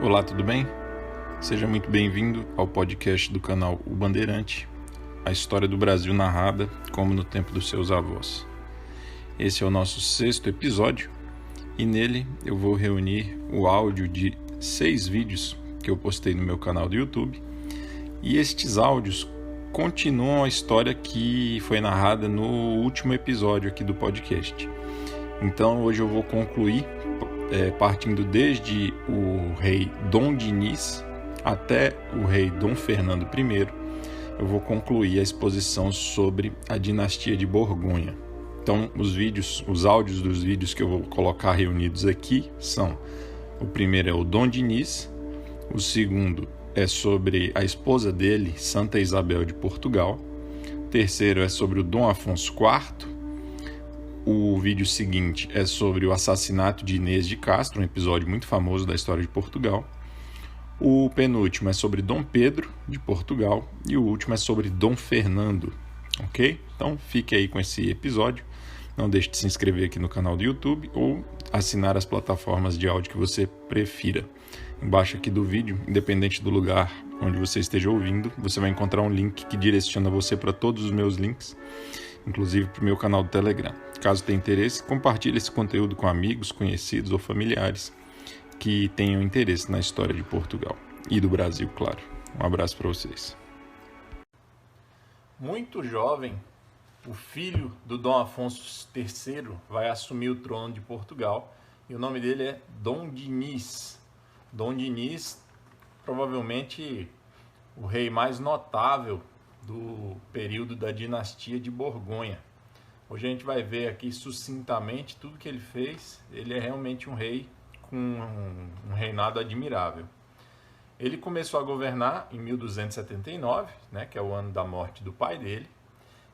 Olá, tudo bem? Seja muito bem-vindo ao podcast do canal O Bandeirante, a história do Brasil narrada como no tempo dos seus avós. Esse é o nosso 6º episódio e nele eu vou reunir o áudio de 6 vídeos que eu postei no meu canal do YouTube, e estes áudios continuam a história que foi narrada no último episódio aqui do podcast. Então hoje eu vou concluir partindo desde o rei Dom Dinis até o rei Dom Fernando I. Eu vou concluir a exposição sobre a dinastia de Borgonha. Então os áudios dos vídeos que eu vou colocar reunidos aqui são: o primeiro é o Dom Dinis, o segundo é sobre a esposa dele, Santa Isabel de Portugal, o terceiro é sobre o Dom Afonso IV, o vídeo seguinte é sobre o assassinato de Inês de Castro, um episódio muito famoso da história de Portugal. O penúltimo é sobre Dom Pedro de Portugal e o último é sobre Dom Fernando, ok? Então fique aí com esse episódio. Não deixe de se inscrever aqui no canal do YouTube ou assinar as plataformas de áudio que você prefira. Embaixo aqui do vídeo, independente do lugar onde você esteja ouvindo, você vai encontrar um link que direciona você para todos os meus links, inclusive para o meu canal do Telegram. Caso tenha interesse, compartilhe esse conteúdo com amigos, conhecidos ou familiares que tenham interesse na história de Portugal e do Brasil, claro. Um abraço para vocês. Muito jovem, o filho do Dom Afonso III vai assumir o trono de Portugal e o nome dele é Dom Dinis. Dom Dinis, provavelmente o rei mais notável do período da dinastia de Borgonha. Hoje a gente vai ver aqui sucintamente tudo que ele fez. Ele é realmente um rei com um reinado admirável. Ele começou a governar em 1279, que é o ano da morte do pai dele,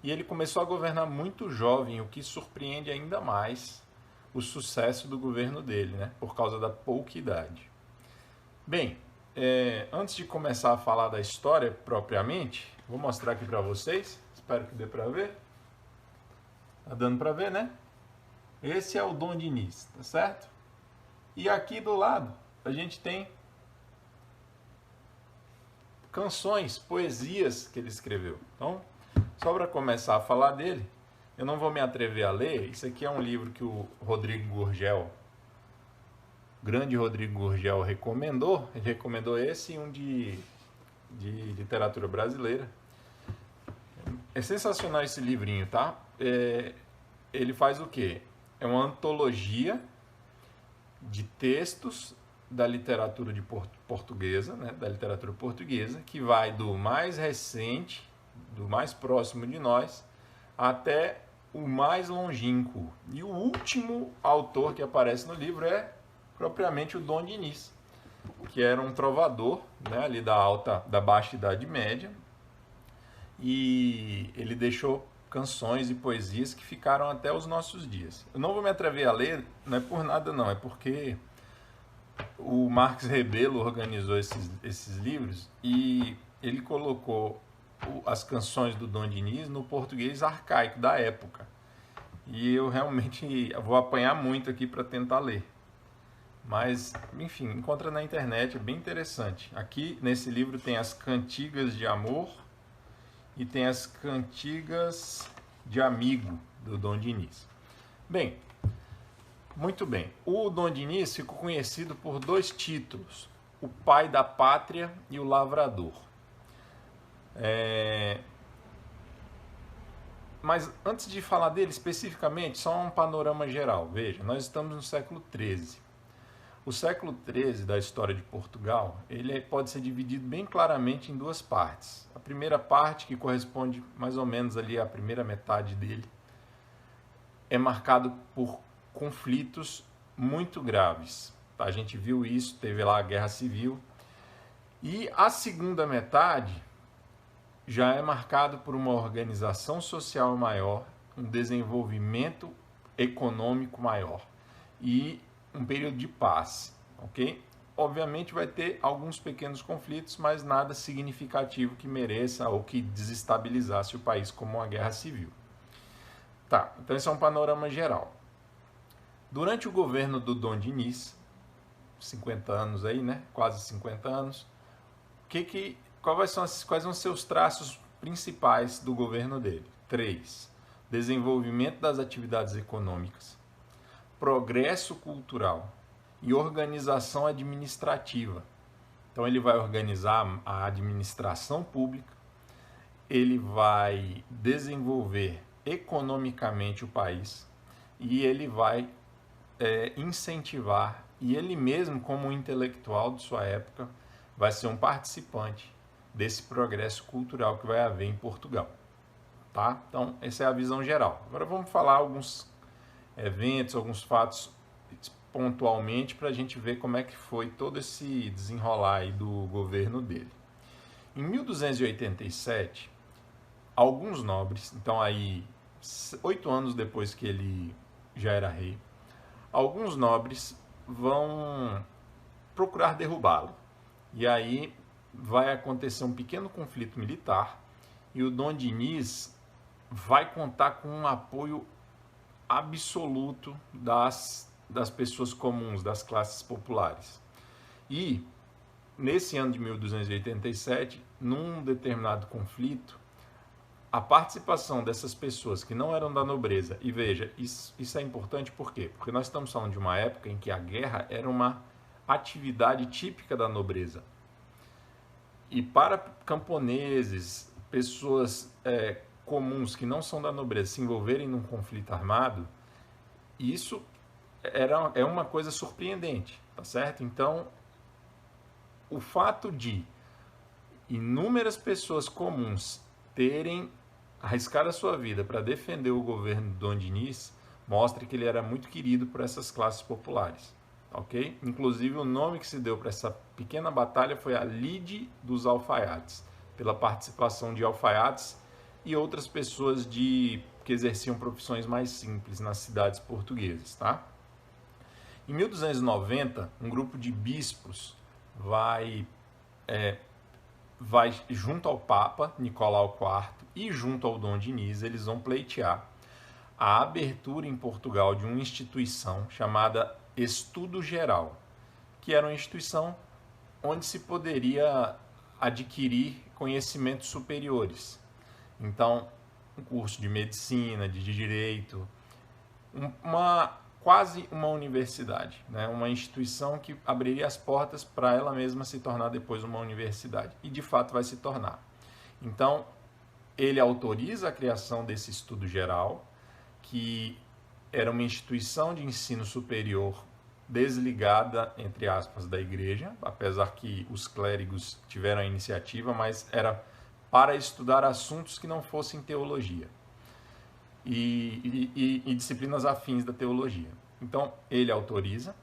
e ele começou a governar muito jovem, o que surpreende ainda mais o sucesso do governo dele, por causa da pouca idade. Bem, antes de começar a falar da história propriamente, vou mostrar aqui para vocês, espero que dê para ver. Tá dando para ver, né? Esse é o Dom Dinis, tá certo? E aqui do lado a gente tem canções, poesias que ele escreveu. Então, só para começar a falar dele, eu não vou me atrever a ler. Isso aqui é um livro que o Rodrigo Gurgel, grande Rodrigo Gurgel, recomendou. Ele recomendou esse e um de literatura brasileira. É sensacional esse livrinho, tá? Ele faz o quê? É uma antologia de textos da literatura portuguesa, da literatura portuguesa, que vai do mais recente, do mais próximo de nós, até o mais longínquo. E o último autor que aparece no livro é propriamente o Dom Dinis, que era um trovador, ali da baixa Idade Média, e ele deixou canções e poesias que ficaram até os nossos dias. Eu não vou me atrever a ler, não é por nada não, é porque o Marques Rebelo organizou esses livros e ele colocou as canções do Dom Dinis no português arcaico da época. E eu realmente vou apanhar muito aqui para tentar ler. Mas, enfim, encontra na internet, é bem interessante. Aqui nesse livro tem as cantigas de amor e tem as cantigas de amigo do Dom Dinis. Bem, muito bem. O Dom Dinis ficou conhecido por 2 títulos: o pai da pátria e o lavrador. Mas antes de falar dele especificamente, só um panorama geral. Veja, nós estamos no século XIII. O século XIII da história de Portugal, ele pode ser dividido bem claramente em 2 partes. A primeira parte, que corresponde mais ou menos ali à primeira metade dele, é marcado por conflitos muito graves. A gente viu isso, teve lá a Guerra Civil. E a segunda metade já é marcado por uma organização social maior, um desenvolvimento econômico maior e um período de paz, ok? Obviamente vai ter alguns pequenos conflitos, mas nada significativo que mereça ou que desestabilizasse o país como uma guerra civil. Tá, então esse é um panorama geral. Durante o governo do Dom Dinis, 50 anos aí, né? Quase 50 anos. Quais são os seus traços principais do governo dele? 3. Desenvolvimento das atividades econômicas, progresso cultural e organização administrativa. Então ele vai organizar a administração pública, ele vai desenvolver economicamente o país e ele vai incentivar, e ele mesmo, como um intelectual de sua época, vai ser um participante desse progresso cultural que vai haver em Portugal. Tá? Então, essa é a visão geral. Agora vamos falar alguns eventos, alguns fatos pontualmente para a gente ver como é que foi todo esse desenrolar aí do governo dele. Em 1287, alguns nobres, então aí 8 anos depois que ele já era rei, alguns nobres vão procurar derrubá-lo. E aí vai acontecer um pequeno conflito militar e o Dom Diniz vai contar com um apoio absoluto das pessoas comuns, das classes populares. E nesse ano de 1287, num determinado conflito, a participação dessas pessoas que não eram da nobreza, e veja, isso é importante por quê? Porque nós estamos falando de uma época em que a guerra era uma atividade típica da nobreza. E para camponeses, pessoas comuns que não são da nobreza se envolverem num conflito armado, isso é uma coisa surpreendente, tá certo? Então, o fato de inúmeras pessoas comuns terem arriscado a sua vida para defender o governo de Dom Diniz mostra que ele era muito querido por essas classes populares, ok? Inclusive, o nome que se deu para essa pequena batalha foi a Lide dos Alfaiates, pela participação de alfaiates e outras pessoas que exerciam profissões mais simples nas cidades portuguesas, tá? Em 1290, um grupo de bispos vai junto ao Papa Nicolau IV e junto ao Dom Diniz, eles vão pleitear a abertura em Portugal de uma instituição chamada Estudo Geral, que era uma instituição onde se poderia adquirir conhecimentos superiores. Então, um curso de medicina, de direito, quase uma universidade, né? Uma instituição que abriria as portas para ela mesma se tornar depois uma universidade. E, de fato, vai se tornar. Então, ele autoriza a criação desse estudo geral, que era uma instituição de ensino superior desligada, entre aspas, da igreja, apesar que os clérigos tiveram a iniciativa, mas era para estudar assuntos que não fossem teologia e disciplinas afins da teologia. Então, ele autoriza,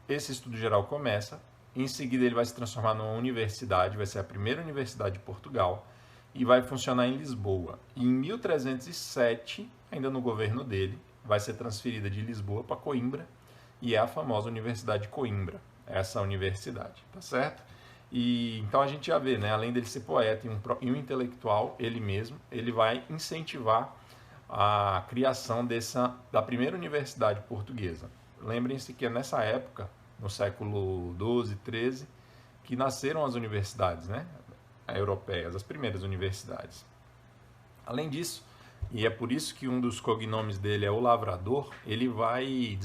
esse estudo geral começa, em seguida ele vai se transformar numa universidade, vai ser a primeira universidade de Portugal, e vai funcionar em Lisboa. E em 1307, ainda no governo dele, vai ser transferida de Lisboa para Coimbra, e é a famosa Universidade de Coimbra, essa universidade, tá certo? E então a gente já vê, né, além dele ser poeta e um intelectual, ele mesmo, ele vai incentivar a criação da primeira universidade portuguesa. Lembrem-se que é nessa época, no século XII, XIII, que nasceram as universidades, né, europeias, as primeiras universidades. Além disso, e é por isso que um dos cognomes dele é o Lavrador, ele vai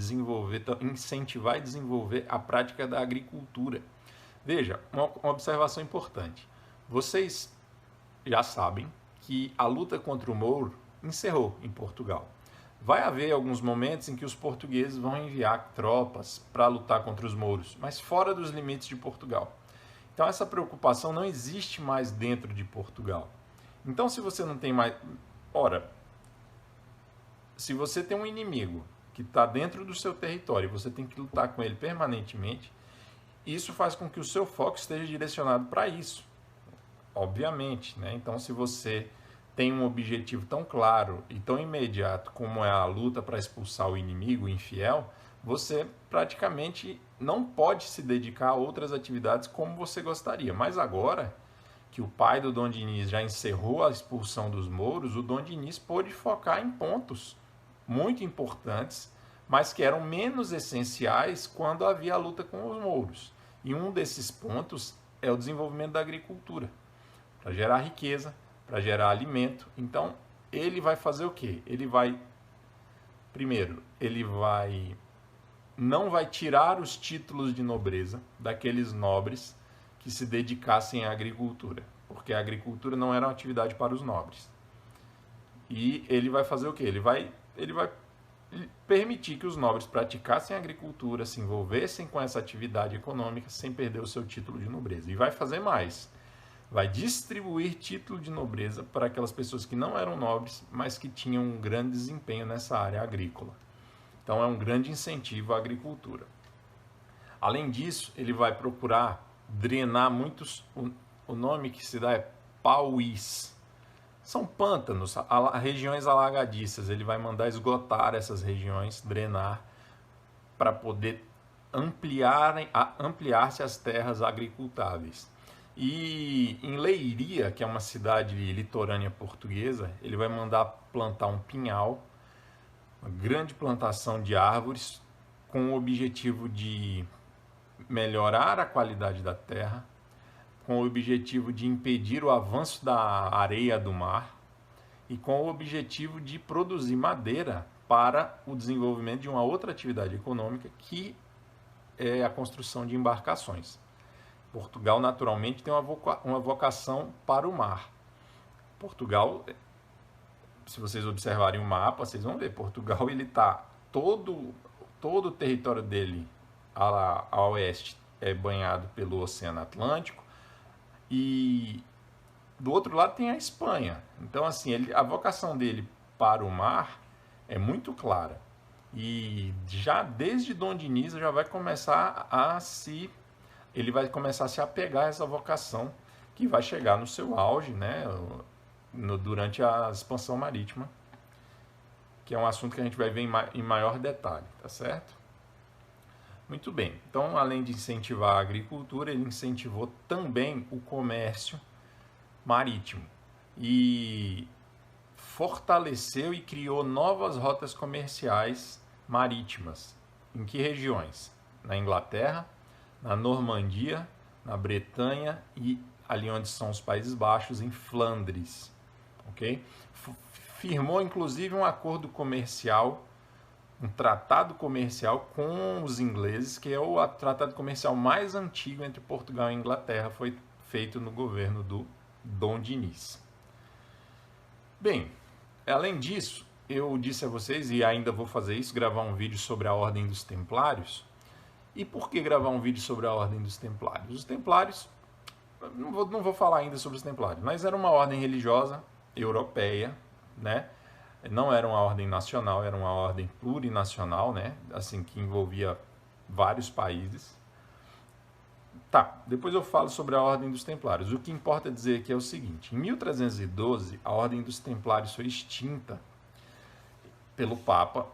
incentivar e desenvolver a prática da agricultura. Veja, uma observação importante. Vocês já sabem que a luta contra o Mouro encerrou em Portugal. Vai haver alguns momentos em que os portugueses vão enviar tropas para lutar contra os mouros, mas fora dos limites de Portugal. Então essa preocupação não existe mais dentro de Portugal. Então se você não tem mais... Ora, se você tem um inimigo que está dentro do seu território e você tem que lutar com ele permanentemente, isso faz com que o seu foco esteja direcionado para isso, obviamente, né? Então se você tem um objetivo tão claro e tão imediato como é a luta para expulsar o inimigo infiel, você praticamente não pode se dedicar a outras atividades como você gostaria. Mas agora que o pai do Dom Diniz já encerrou a expulsão dos mouros, o Dom Diniz pôde focar em pontos muito importantes mas que eram menos essenciais quando havia a luta com os mouros. E um desses pontos é o desenvolvimento da agricultura, para gerar riqueza, para gerar alimento. Então, ele vai fazer o quê? Primeiro, não vai tirar os títulos de nobreza daqueles nobres que se dedicassem à agricultura, porque a agricultura não era uma atividade para os nobres. E ele vai fazer o quê? Ele vai permitir que os nobres praticassem a agricultura, se envolvessem com essa atividade econômica sem perder o seu título de nobreza. E vai fazer mais. Vai distribuir título de nobreza para aquelas pessoas que não eram nobres, mas que tinham um grande desempenho nessa área agrícola. Então é um grande incentivo à agricultura. Além disso, ele vai procurar drenar muitos... O nome que se dá é pauís. São pântanos, regiões alagadiças. Ele vai mandar esgotar essas regiões, drenar, para poder ampliar-se as terras agricultáveis. E em Leiria, que é uma cidade litorânea portuguesa, ele vai mandar plantar um pinhal, uma grande plantação de árvores, com o objetivo de melhorar a qualidade da terra, com o objetivo de impedir o avanço da areia do mar e com o objetivo de produzir madeira para o desenvolvimento de uma outra atividade econômica, que é a construção de embarcações. Portugal, naturalmente, tem uma vocação para o mar. Portugal, se vocês observarem o mapa, vocês vão ver, Portugal ele está todo o território dele a oeste é banhado pelo Oceano Atlântico, e do outro lado tem a Espanha. Então, assim, a vocação dele para o mar é muito clara. E já desde Dom Dinis já vai começar ele vai começar a se apegar a essa vocação, que vai chegar no seu auge, né, durante a expansão marítima, que é um assunto que a gente vai ver em maior detalhe, tá certo? Muito bem, então além de incentivar a agricultura, ele incentivou também o comércio marítimo e fortaleceu e criou novas rotas comerciais marítimas. Em que regiões? Na Inglaterra, na Normandia, na Bretanha e ali onde são os Países Baixos, em Flandres. Okay? Firmou inclusive um acordo comercial, um tratado comercial com os ingleses, que é o tratado comercial mais antigo entre Portugal e Inglaterra, foi feito no governo do Dom Dinis. Bem, além disso, eu disse a vocês, e ainda vou fazer isso, gravar um vídeo sobre a Ordem dos Templários. E por que gravar um vídeo sobre a Ordem dos Templários? Os Templários, não vou falar ainda sobre os Templários, mas era uma ordem religiosa europeia, né? Não era uma ordem nacional, era uma ordem plurinacional, né? Assim, que envolvia vários países. Tá, depois eu falo sobre a Ordem dos Templários. O que importa dizer aqui é o seguinte: em 1312, a Ordem dos Templários foi extinta pelo Papa,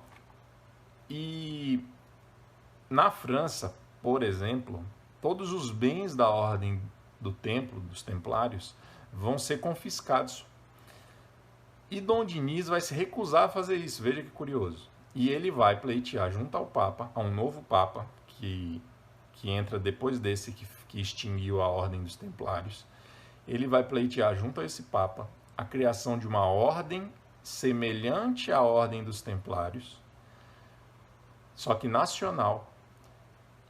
e na França, por exemplo, todos os bens da Ordem do Templo, dos Templários, vão ser confiscados. E Dom Dinis vai se recusar a fazer isso, veja que curioso. E ele vai pleitear junto ao Papa, a um novo Papa, que entra depois desse que extinguiu a Ordem dos Templários. Ele vai pleitear junto a esse Papa a criação de uma ordem semelhante à Ordem dos Templários, só que nacional.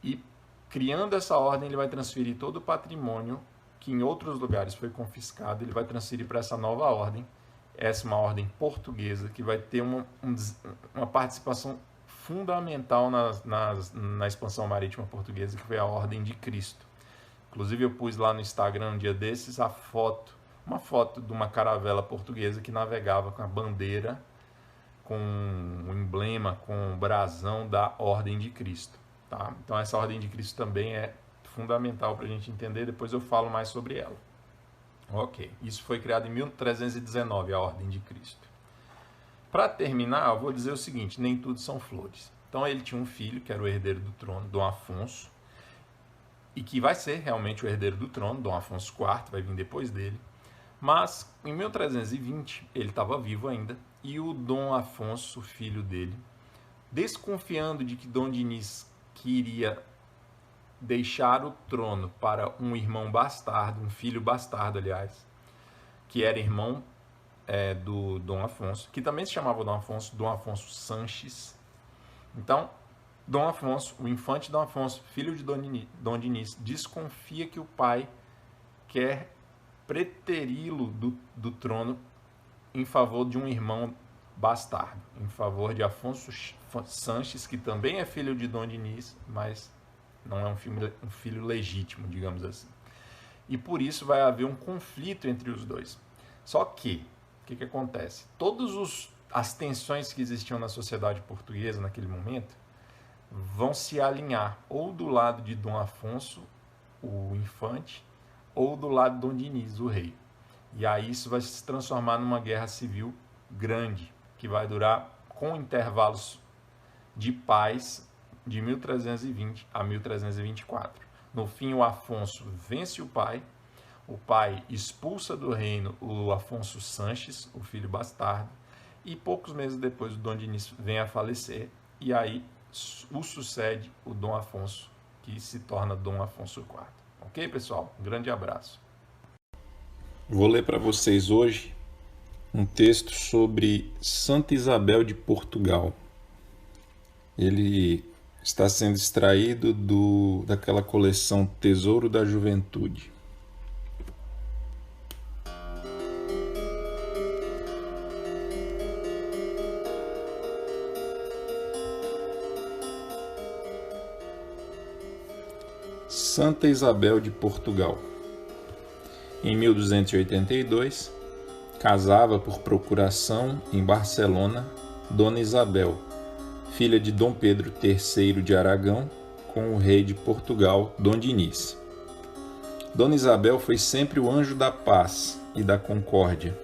E criando essa ordem, ele vai transferir todo o patrimônio que em outros lugares foi confiscado, ele vai transferir para essa nova ordem. Essa é uma ordem portuguesa que vai ter uma participação fundamental na expansão marítima portuguesa, que foi a Ordem de Cristo. Inclusive eu pus lá no Instagram um dia desses uma foto de uma caravela portuguesa que navegava com a bandeira, com o emblema, com o brasão da Ordem de Cristo. Tá? Então essa Ordem de Cristo também é fundamental para a gente entender, depois eu falo mais sobre ela. Ok, isso foi criado em 1319, a Ordem de Cristo. Para terminar, eu vou dizer o seguinte: nem tudo são flores. Então ele tinha um filho, que era o herdeiro do trono, Dom Afonso, e que vai ser realmente o herdeiro do trono, Dom Afonso IV, vai vir depois dele. Mas em 1320, ele estava vivo ainda, e o Dom Afonso, filho dele, Desconfiando de que Dom Dinis queria deixar o trono para um irmão bastardo, um filho bastardo, aliás, que era irmão do Dom Afonso, que também se chamava Dom Afonso Sanches. Então, Dom Afonso, o infante Dom Afonso, filho de Dom Dinis, desconfia que o pai quer preteri-lo do trono em favor de um irmão bastardo, em favor de Afonso Sanches, que também é filho de Dom Dinis, mas não é um filho legítimo, digamos assim. E por isso vai haver um conflito entre os dois. Só que, o que acontece? Todas as tensões que existiam na sociedade portuguesa naquele momento vão se alinhar ou do lado de Dom Afonso, o infante, ou do lado de Dom Dinis, o rei. E aí isso vai se transformar numa guerra civil grande, que vai durar com intervalos de paz de 1320 a 1324. No fim, o Afonso vence o pai expulsa do reino o Afonso Sanches, o filho bastardo, e poucos meses depois o Dom Dinis vem a falecer, e aí o sucede o Dom Afonso, que se torna Dom Afonso IV. Ok, pessoal? Um grande abraço. Vou ler para vocês hoje um texto sobre Santa Isabel de Portugal. Ele está sendo extraído daquela coleção Tesouro da Juventude. Santa Isabel de Portugal. Em 1282, casava por procuração em Barcelona Dona Isabel, filha de Dom Pedro III de Aragão, com o rei de Portugal, Dom Dinis. Dona Isabel foi sempre o anjo da paz e da concórdia.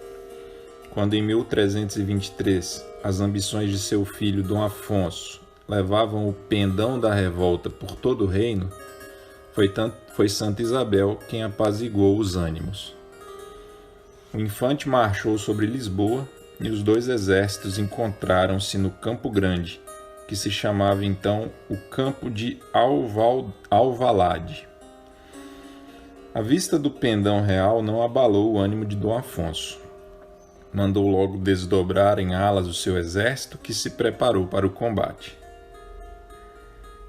Quando em 1323 as ambições de seu filho Dom Afonso levavam o pendão da revolta por todo o reino, foi Santa Isabel quem apaziguou os ânimos. O infante marchou sobre Lisboa e os dois exércitos encontraram-se no Campo Grande, que se chamava então o Campo de Alvalade. A vista do pendão real não abalou o ânimo de Dom Afonso. Mandou logo desdobrar em alas o seu exército, que se preparou para o combate.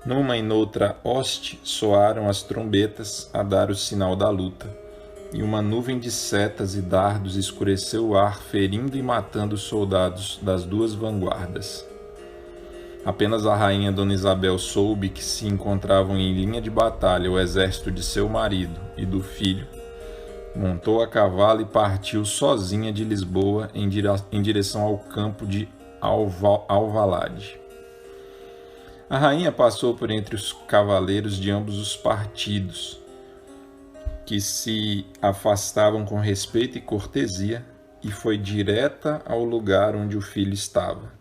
Numa e noutra hoste soaram as trombetas a dar o sinal da luta, e uma nuvem de setas e dardos escureceu o ar, ferindo e matando os soldados das duas vanguardas. Apenas a rainha Dona Isabel soube que se encontravam em linha de batalha o exército de seu marido e do filho, montou a cavalo e partiu sozinha de Lisboa em direção ao campo de Alvalade. A rainha passou por entre os cavaleiros de ambos os partidos, que se afastavam com respeito e cortesia, e foi direta ao lugar onde o filho estava.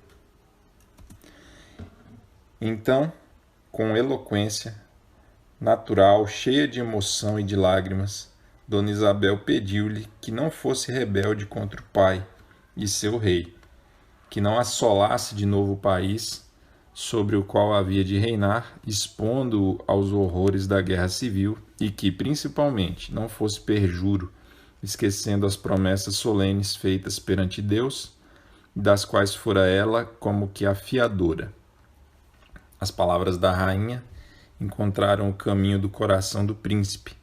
Então, com eloquência natural, cheia de emoção e de lágrimas, Dona Isabel pediu-lhe que não fosse rebelde contra o pai e seu rei, que não assolasse de novo o país sobre o qual havia de reinar, expondo-o aos horrores da guerra civil, e que, principalmente, não fosse perjuro, esquecendo as promessas solenes feitas perante Deus, das quais fora ela como que a fiadora. As palavras da rainha encontraram o caminho do coração do príncipe,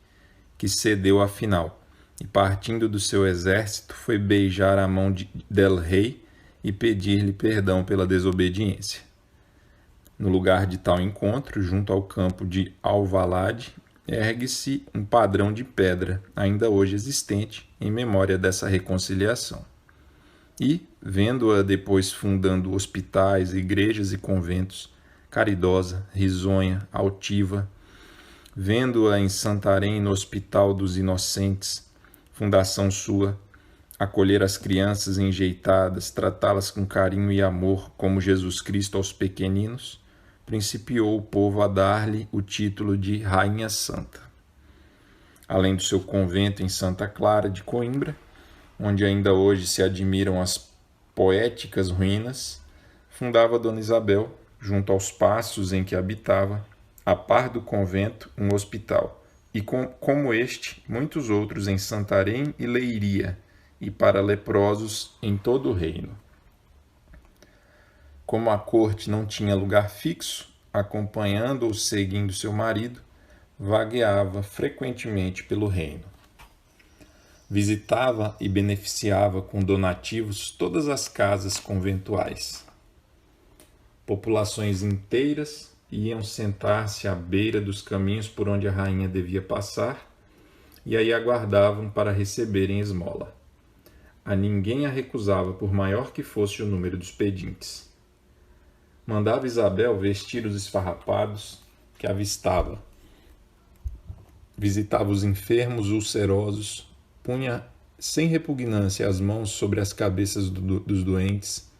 que cedeu afinal, e partindo do seu exército, foi beijar a mão del rei e pedir-lhe perdão pela desobediência. No lugar de tal encontro, junto ao campo de Alvalade, ergue-se um padrão de pedra, ainda hoje existente, em memória dessa reconciliação. E, vendo-a depois fundando hospitais, igrejas e conventos, caridosa, risonha, altiva, vendo-a em Santarém, no Hospital dos Inocentes, fundação sua, acolher as crianças enjeitadas, tratá-las com carinho e amor, como Jesus Cristo aos pequeninos, principiou o povo a dar-lhe o título de Rainha Santa. Além do seu convento em Santa Clara de Coimbra, onde ainda hoje se admiram as poéticas ruínas, fundava Dona Isabel junto aos passos em que habitava, a par do convento, um hospital, e como este, muitos outros em Santarém e Leiria, e para leprosos em todo o reino. Como a corte não tinha lugar fixo, acompanhando ou seguindo seu marido, vagueava frequentemente pelo reino. Visitava e beneficiava com donativos todas as casas conventuais. Populações inteiras iam sentar-se à beira dos caminhos por onde a rainha devia passar e aí aguardavam para receberem esmola. A ninguém a recusava, por maior que fosse o número dos pedintes. Mandava Isabel vestir os esfarrapados que avistava. Visitava os enfermos ulcerosos, punha sem repugnância as mãos sobre as cabeças dos doentes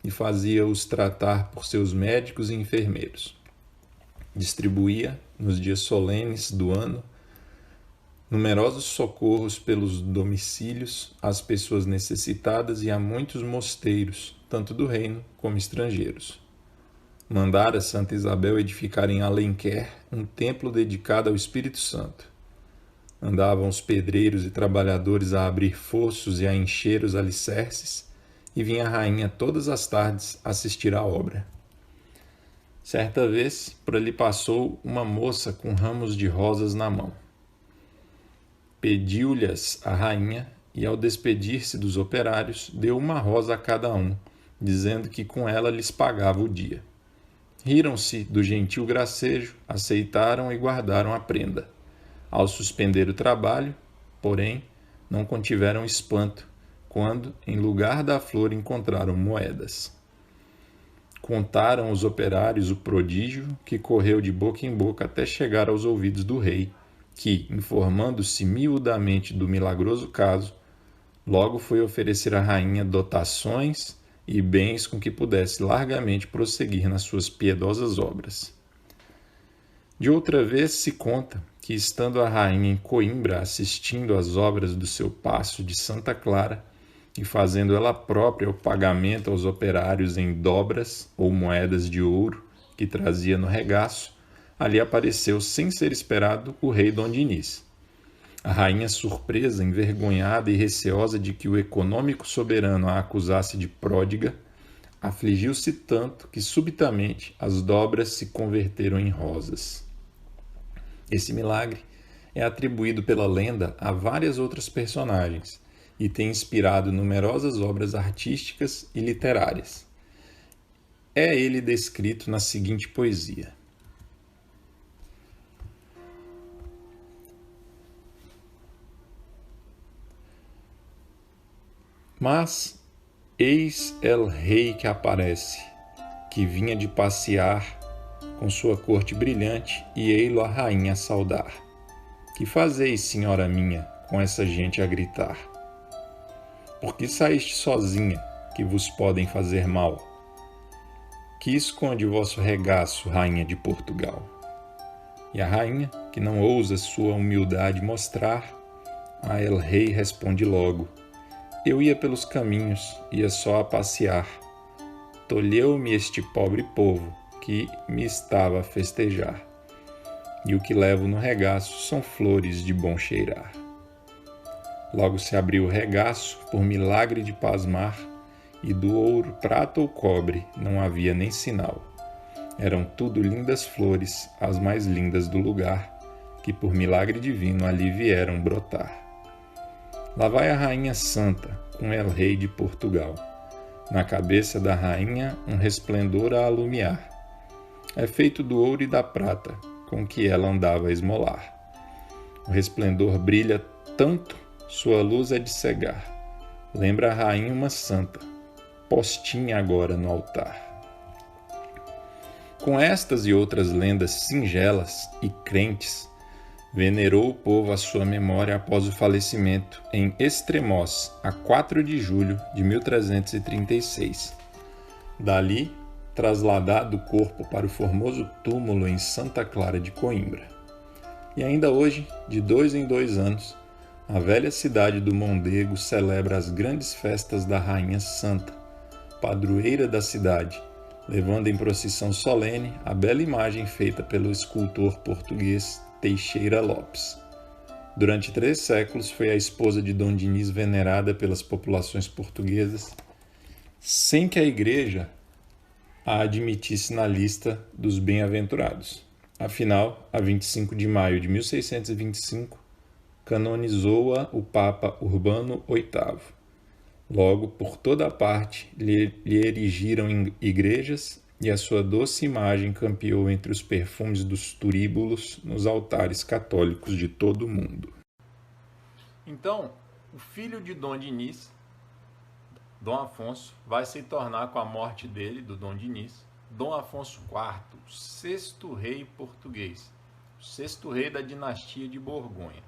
e fazia-os tratar por seus médicos e enfermeiros. Distribuía, nos dias solenes do ano, numerosos socorros pelos domicílios às pessoas necessitadas e a muitos mosteiros, tanto do reino como estrangeiros. Mandara Santa Isabel edificar em Alenquer um templo dedicado ao Espírito Santo. Andavam os pedreiros e trabalhadores a abrir fossos e a encher os alicerces, e vinha a rainha todas as tardes assistir à obra. Certa vez, por ali passou uma moça com ramos de rosas na mão. Pediu-lhes a rainha, e ao despedir-se dos operários, deu uma rosa a cada um, dizendo que com ela lhes pagava o dia. Riram-se do gentil gracejo, aceitaram e guardaram a prenda. Ao suspender o trabalho, porém, não contiveram espanto, quando, em lugar da flor, encontraram moedas. Contaram os operários o prodígio que correu de boca em boca até chegar aos ouvidos do rei, que, informando-se miudamente do milagroso caso, logo foi oferecer à rainha dotações e bens com que pudesse largamente prosseguir nas suas piedosas obras. De outra vez se conta que, estando a rainha em Coimbra assistindo às obras do seu paço de Santa Clara e fazendo ela própria o pagamento aos operários em dobras ou moedas de ouro que trazia no regaço, ali apareceu, sem ser esperado, o rei Dom Dinis. A rainha, surpresa, envergonhada e receosa de que o econômico soberano a acusasse de pródiga, afligiu-se tanto que subitamente as dobras se converteram em rosas. Esse milagre é atribuído pela lenda a várias outras personagens e tem inspirado numerosas obras artísticas e literárias. É ele descrito na seguinte poesia. Mas eis el rei que aparece, que vinha de passear com sua corte brilhante, e ei-lo a rainha saudar. Que fazeis, senhora minha, com essa gente a gritar? Por que saíste sozinha, que vos podem fazer mal? Que esconde o vosso regaço, rainha de Portugal? E a rainha, que não ousa sua humildade mostrar, a el rei responde logo: eu ia pelos caminhos, ia só a passear. Tolheu-me este pobre povo, que me estava a festejar. E o que levo no regaço são flores de bom cheirar. Logo se abriu o regaço, por milagre de pasmar, e do ouro, prata ou cobre não havia nem sinal. Eram tudo lindas flores, as mais lindas do lugar, que por milagre divino ali vieram brotar. Lá vai a rainha santa, com el rei de Portugal. Na cabeça da rainha um resplendor a alumiar. É feito do ouro e da prata, com que ela andava a esmolar. O resplendor brilha tanto, sua luz é de cegar. Lembra a rainha uma santa, postinha agora no altar. Com estas e outras lendas singelas e crentes, venerou o povo a sua memória após o falecimento em Estremoz, a 4 de julho de 1336. Dali, trasladado o corpo para o formoso túmulo em Santa Clara de Coimbra. E ainda hoje, de 2 em 2 anos, a velha cidade do Mondego celebra as grandes festas da Rainha Santa, padroeira da cidade, levando em procissão solene a bela imagem feita pelo escultor português Teixeira Lopes. Durante 3 séculos foi a esposa de Dom Dinis venerada pelas populações portuguesas, sem que a Igreja a admitisse na lista dos bem-aventurados. Afinal, a 25 de maio de 1625, canonizou-a o Papa Urbano VIII. Logo, por toda a parte, lhe erigiram igrejas e a sua doce imagem campeou entre os perfumes dos turíbulos nos altares católicos de todo o mundo. Então, o filho de Dom Dinis, Dom Afonso, vai se tornar, com a morte dele, do Dom Dinis, Dom Afonso IV, o 6º rei português, o 6º rei da dinastia de Borgonha.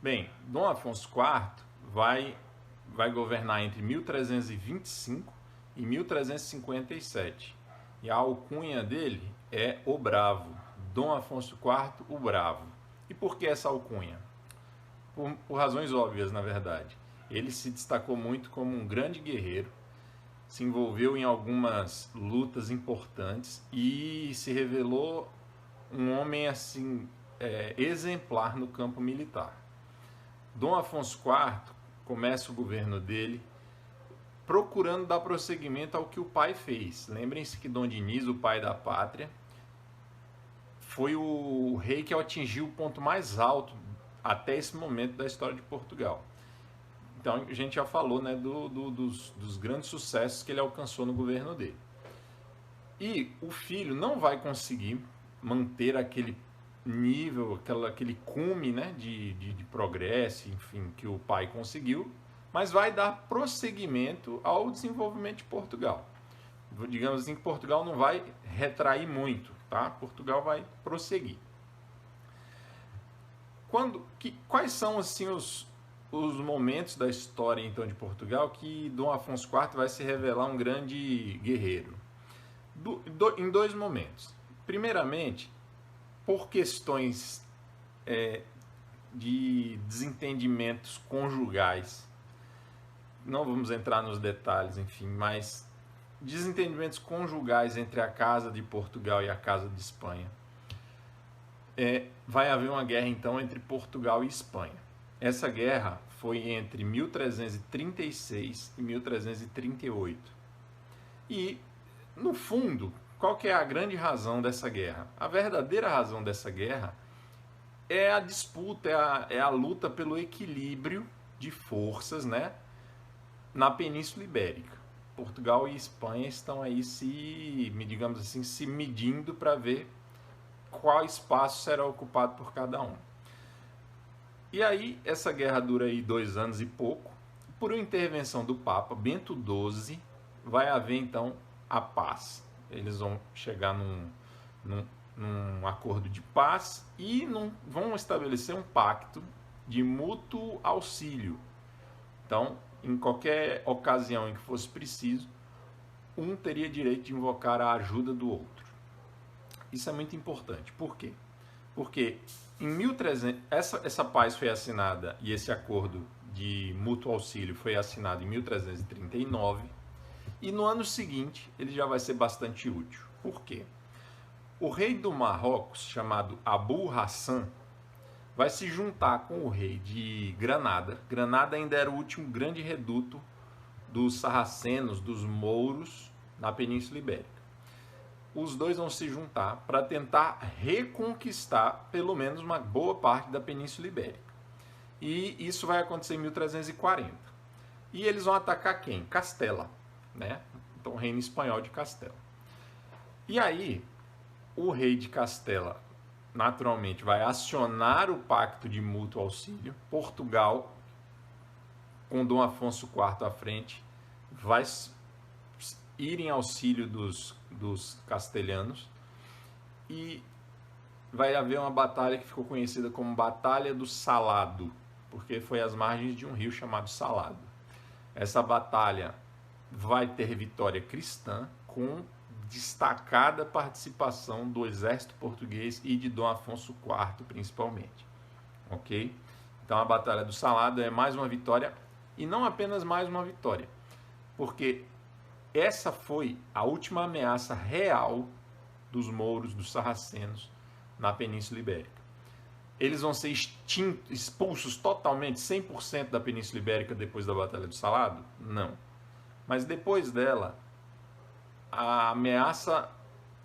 Bem, Dom Afonso IV vai governar entre 1325 e 1357. E a alcunha dele é o Bravo, Dom Afonso IV, o Bravo. E por que essa alcunha? Por razões óbvias, na verdade. Ele se destacou muito como um grande guerreiro, se envolveu em algumas lutas importantes e se revelou um homem assim exemplar no campo militar. Dom Afonso IV começa o governo dele procurando dar prosseguimento ao que o pai fez. Lembrem-se que Dom Dinis, o pai da pátria, foi o rei que atingiu o ponto mais alto até esse momento da história de Portugal. Então a gente já falou, né, dos grandes sucessos que ele alcançou no governo dele. E o filho não vai conseguir manter aquele nível, aquele cume, né, de progresso, enfim, que o pai conseguiu, mas vai dar prosseguimento ao desenvolvimento de Portugal. Digamos assim que Portugal não vai retrair muito, tá? Portugal vai prosseguir. Quais são assim os momentos da história então de Portugal que Dom Afonso IV vai se revelar um grande guerreiro? Em 2 momentos. Primeiramente, por questões de desentendimentos conjugais. Não vamos entrar nos detalhes, enfim, mas desentendimentos conjugais entre a Casa de Portugal e a Casa de Espanha. Vai haver uma guerra, então, entre Portugal e Espanha. Essa guerra foi entre 1336 e 1338. E, no fundo, qual que é a grande razão dessa guerra? A verdadeira razão dessa guerra é a disputa, é a luta pelo equilíbrio de forças, né, na Península Ibérica. Portugal e Espanha estão aí digamos assim, se medindo para ver qual espaço será ocupado por cada um. E aí, essa guerra dura aí 2 anos e pouco. Por uma intervenção do Papa Bento XII, vai haver então a paz. Eles vão chegar num acordo de paz e vão estabelecer um pacto de mútuo auxílio. Então, em qualquer ocasião em que fosse preciso, um teria direito de invocar a ajuda do outro. Isso é muito importante. Por quê? Porque em 1300, essa paz foi assinada e esse acordo de mútuo auxílio foi assinado em 1339 e no ano seguinte ele já vai ser bastante útil. Por quê? O rei do Marrocos, chamado Abu Hassan, vai se juntar com o rei de Granada. Granada ainda era o último grande reduto dos sarracenos, dos mouros, na Península Ibérica. Os dois vão se juntar para tentar reconquistar pelo menos uma boa parte da Península Ibérica. E isso vai acontecer em 1340. E eles vão atacar quem? Castela, né? Então, o reino espanhol de Castela. E aí, o rei de Castela, naturalmente, vai acionar o pacto de mútuo auxílio. Portugal, com Dom Afonso IV à frente, vai ir em auxílio dos castelhanos e vai haver uma batalha que ficou conhecida como Batalha do Salado, porque foi às margens de um rio chamado Salado. Essa batalha vai ter vitória cristã com destacada participação do exército português e de Dom Afonso IV, principalmente. Ok? Então a Batalha do Salado é mais uma vitória, e não apenas mais uma vitória, porque essa foi a última ameaça real dos mouros, dos sarracenos, na Península Ibérica. Eles vão ser expulsos totalmente, 100% da Península Ibérica depois da Batalha do Salado? Não. Mas depois dela, a ameaça,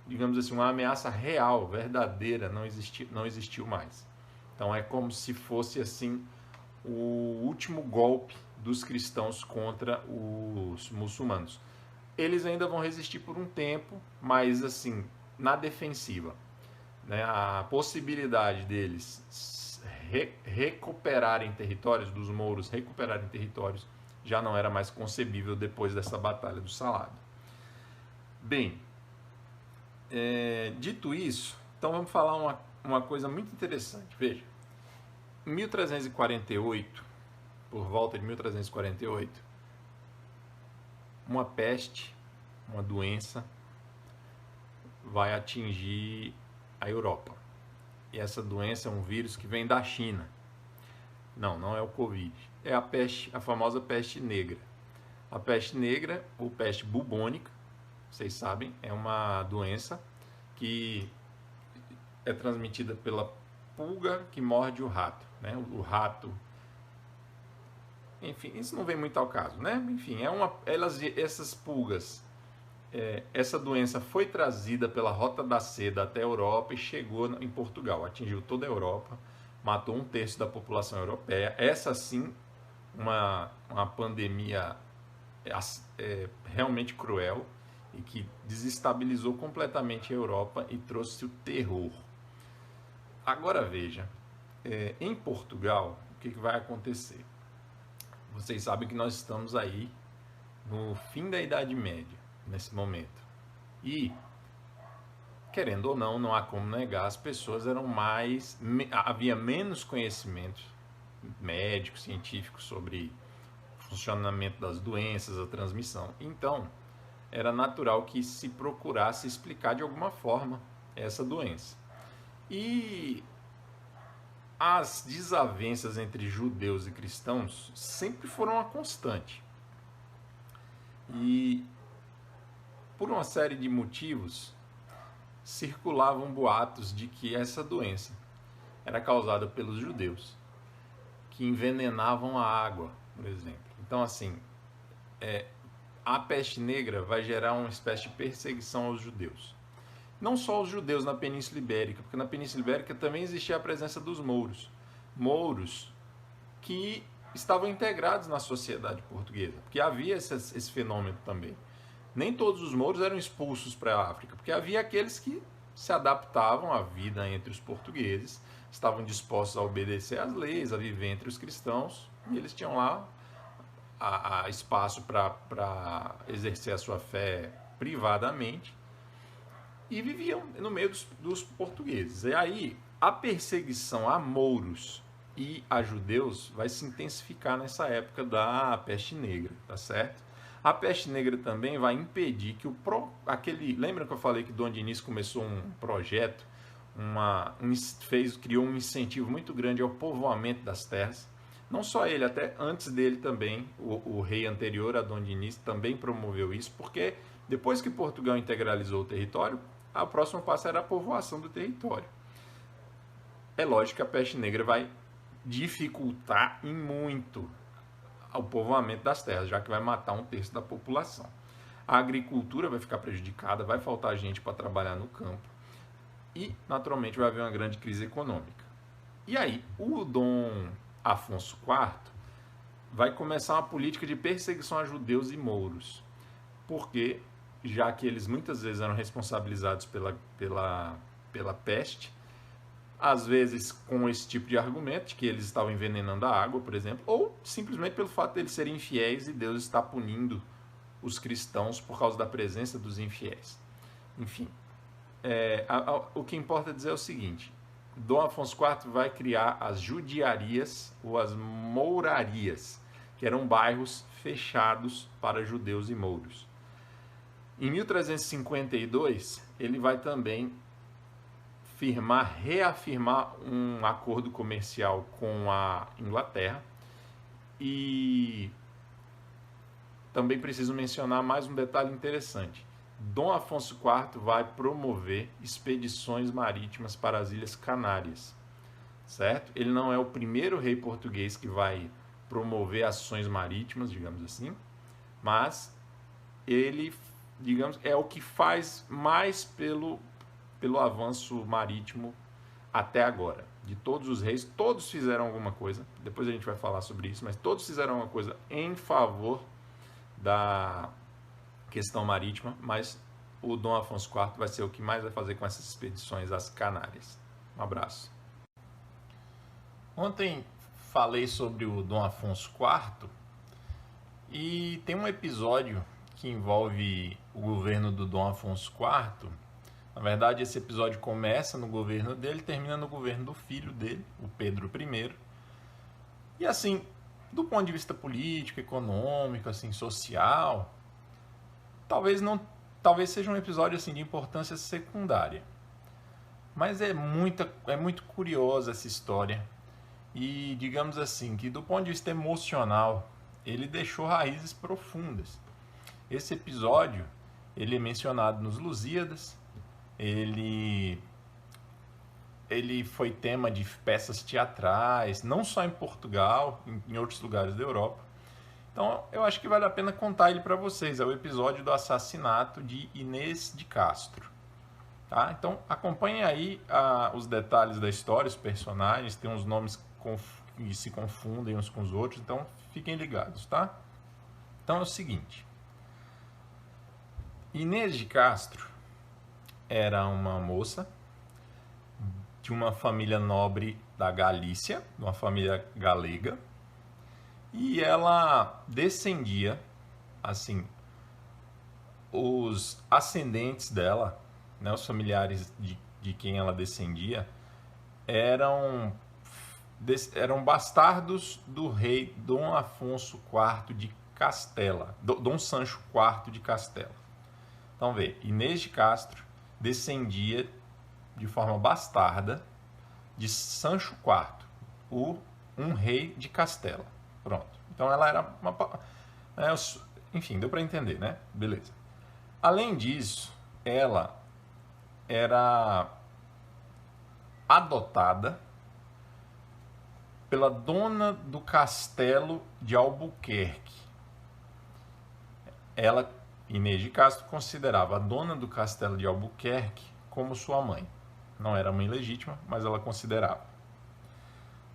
digamos assim, uma ameaça real, verdadeira, não existiu mais. Então é como se fosse assim o último golpe dos cristãos contra os muçulmanos. Eles ainda vão resistir por um tempo, mas assim, na defensiva. Né? A possibilidade deles recuperarem territórios, dos mouros recuperarem territórios, já não era mais concebível depois dessa Batalha do Salado. Bem, dito isso, então vamos falar uma coisa muito interessante. Veja, em 1348, por volta de 1348, uma peste, uma doença, vai atingir a Europa. E essa doença é um vírus que vem da China. Não é o Covid. É a peste, a famosa peste negra. A peste negra, ou peste bubônica, vocês sabem, é uma doença que é transmitida pela pulga que morde o rato. Né? O rato... Enfim, isso não vem muito ao caso, né? Enfim, essas pulgas, essa doença foi trazida pela Rota da Seda até a Europa e chegou em Portugal, atingiu toda a Europa, matou 1/3 da população europeia. Essa sim, uma pandemia realmente cruel e que desestabilizou completamente a Europa e trouxe o terror. Agora veja, em Portugal, o que vai acontecer? Vocês sabem que nós estamos aí no fim da Idade Média, nesse momento. E, querendo ou não, não há como negar, as pessoas eram havia menos conhecimento médico, científico sobre o funcionamento das doenças, a transmissão. Então, era natural que se procurasse explicar de alguma forma essa doença. E as desavenças entre judeus e cristãos sempre foram uma constante. E por uma série de motivos circulavam boatos de que essa doença era causada pelos judeus, que envenenavam a água, por exemplo. Então, assim, a peste negra vai gerar uma espécie de perseguição aos judeus. Não só os judeus na Península Ibérica, porque na Península Ibérica também existia a presença dos mouros. Mouros que estavam integrados na sociedade portuguesa, porque havia esse fenômeno também. Nem todos os mouros eram expulsos para a África, porque havia aqueles que se adaptavam à vida entre os portugueses, estavam dispostos a obedecer às leis, a viver entre os cristãos, e eles tinham lá espaço para exercer a sua fé privadamente, e viviam no meio dos portugueses. E aí, a perseguição a mouros e a judeus vai se intensificar nessa época da peste negra, tá certo? A peste negra também vai impedir que lembra que eu falei que Dom Dinis começou um projeto, criou um incentivo muito grande ao povoamento das terras? Não só ele, até antes dele também, o rei anterior a Dom Dinis também promoveu isso, porque depois que Portugal integralizou o território, o próximo passo era a povoação do território. É lógico que a peste negra vai dificultar em muito o povoamento das terras, já que vai matar 1/3 da população. A agricultura vai ficar prejudicada, vai faltar gente para trabalhar no campo e, naturalmente, vai haver uma grande crise econômica. E aí, o Dom Afonso IV vai começar uma política de perseguição a judeus e mouros, porque, já que eles muitas vezes eram responsabilizados pela peste, às vezes com esse tipo de argumento, de que eles estavam envenenando a água, por exemplo, ou simplesmente pelo fato de eles serem infiéis e Deus está punindo os cristãos por causa da presença dos infiéis. Enfim, o que importa dizer é o seguinte: Dom Afonso IV vai criar as judiarias ou as mourarias, que eram bairros fechados para judeus e mouros. Em 1352, ele vai também reafirmar um acordo comercial com a Inglaterra e também preciso mencionar mais um detalhe interessante. Dom Afonso IV vai promover expedições marítimas para as Ilhas Canárias, certo? Ele não é o primeiro rei português que vai promover ações marítimas, digamos assim, mas ele, digamos, é o que faz mais pelo avanço marítimo até agora. De todos os reis, todos fizeram alguma coisa, depois a gente vai falar sobre isso, mas todos fizeram alguma coisa em favor da questão marítima, mas o Dom Afonso IV vai ser o que mais vai fazer com essas expedições às Canárias. Um abraço. Ontem falei sobre o Dom Afonso IV e tem um episódio que envolve o governo do Dom Afonso IV. Na verdade, esse episódio começa no governo dele e termina no governo do filho dele, o Pedro I. E assim, do ponto de vista político, econômico, assim, social, talvez seja um episódio assim de importância secundária. Mas é muito curiosa essa história. E digamos assim, que do ponto de vista emocional, ele deixou raízes profundas. Esse episódio, ele é mencionado nos Lusíadas, ele foi tema de peças teatrais, não só em Portugal, em outros lugares da Europa. Então, eu acho que vale a pena contar ele para vocês. É o episódio do assassinato de Inês de Castro. Tá? Então, acompanhem aí os detalhes da história, os personagens, tem uns nomes que se confundem uns com os outros, então fiquem ligados, tá? Então é o seguinte. Inês de Castro era uma moça de uma família nobre da Galícia, uma família galega, e ela descendia, assim, os ascendentes dela, né, os familiares de quem ela descendia, eram bastardos do rei Dom Afonso IV de Castela, Dom Sancho IV de Castela. Então vê, Inês de Castro descendia de forma bastarda de Sancho IV, um rei de Castela. Pronto. Então ela era uma... enfim, deu para entender, né? Beleza. Além disso, ela era adotada pela dona do castelo de Albuquerque. Ela, Inês de Castro, considerava a dona do castelo de Albuquerque como sua mãe. Não era mãe legítima, mas ela considerava.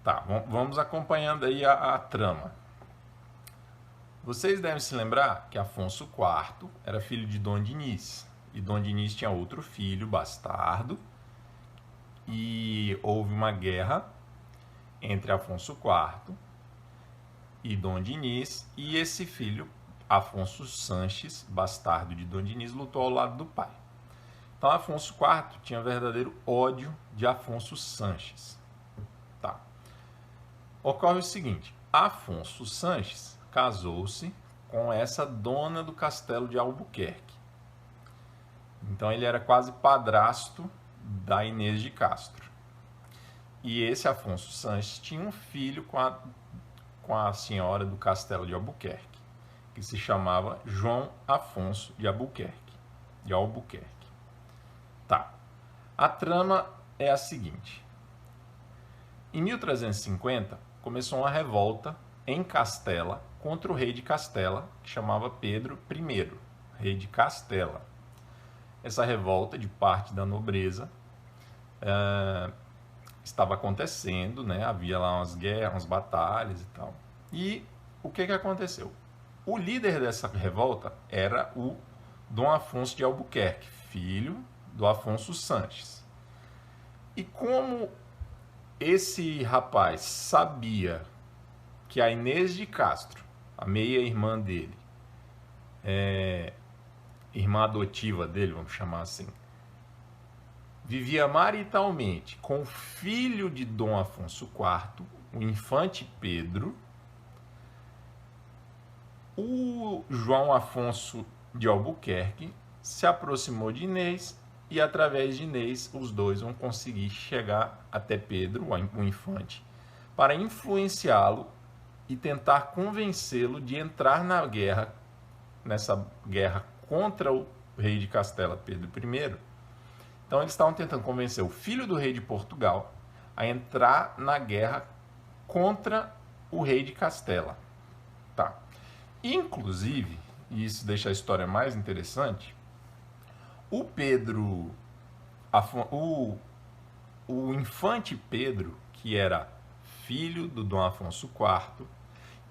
Tá, vamos acompanhando aí a trama. Vocês devem se lembrar que Afonso IV era filho de Dom Dinis. E Dom Dinis tinha outro filho, bastardo. E houve uma guerra entre Afonso IV e Dom Dinis. E esse filho, Afonso Sanches, bastardo de Dom Dinis, lutou ao lado do pai. Então Afonso IV tinha verdadeiro ódio de Afonso Sanches. Tá. Ocorre o seguinte, Afonso Sanches casou-se com essa dona do castelo de Albuquerque. Então ele era quase padrasto da Inês de Castro. E esse Afonso Sanches tinha um filho com a senhora do castelo de Albuquerque, que se chamava João Afonso de Albuquerque. Tá. A trama é a seguinte. Em 1350, começou uma revolta em Castela contra o rei de Castela, que chamava Pedro I, rei de Castela. Essa revolta de parte da nobreza estava acontecendo, né? Havia lá umas guerras, umas batalhas e tal. E o que aconteceu? O líder dessa revolta era o Dom Afonso de Albuquerque, filho do Afonso Sanches. E como esse rapaz sabia que a Inês de Castro, a meia-irmã dele, irmã adotiva dele, vamos chamar assim, vivia maritalmente com o filho de Dom Afonso IV, o infante Pedro, o João Afonso de Albuquerque se aproximou de Inês e, através de Inês, os dois vão conseguir chegar até Pedro, o infante, para influenciá-lo e tentar convencê-lo de entrar na guerra nessa guerra contra o rei de Castela, Pedro I. Então eles estavam tentando convencer o filho do rei de Portugal a entrar na guerra contra o rei de Castela. Tá. Inclusive, e isso deixa a história mais interessante, o infante Pedro, que era filho do Dom Afonso IV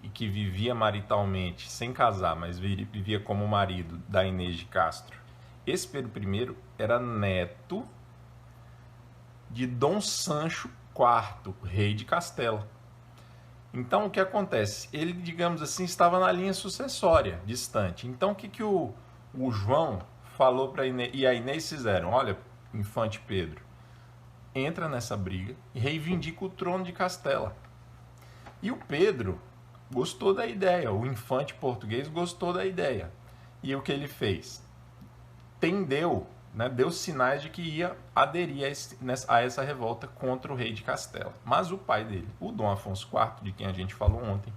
e que vivia maritalmente, sem casar, mas vivia como marido da Inês de Castro, esse Pedro I era neto de Dom Sancho IV, rei de Castela. Então, o que acontece? Ele, digamos assim, estava na linha sucessória, distante. Então, o que o João falou para Inês, e a Inês fizeram? Olha, infante Pedro, entra nessa briga e reivindica o trono de Castela. E o Pedro gostou da ideia, o infante português gostou da ideia. E o que ele fez? Deu sinais de que ia aderir a essa revolta contra o rei de Castela. Mas o pai dele, o Dom Afonso IV, de quem a gente falou ontem,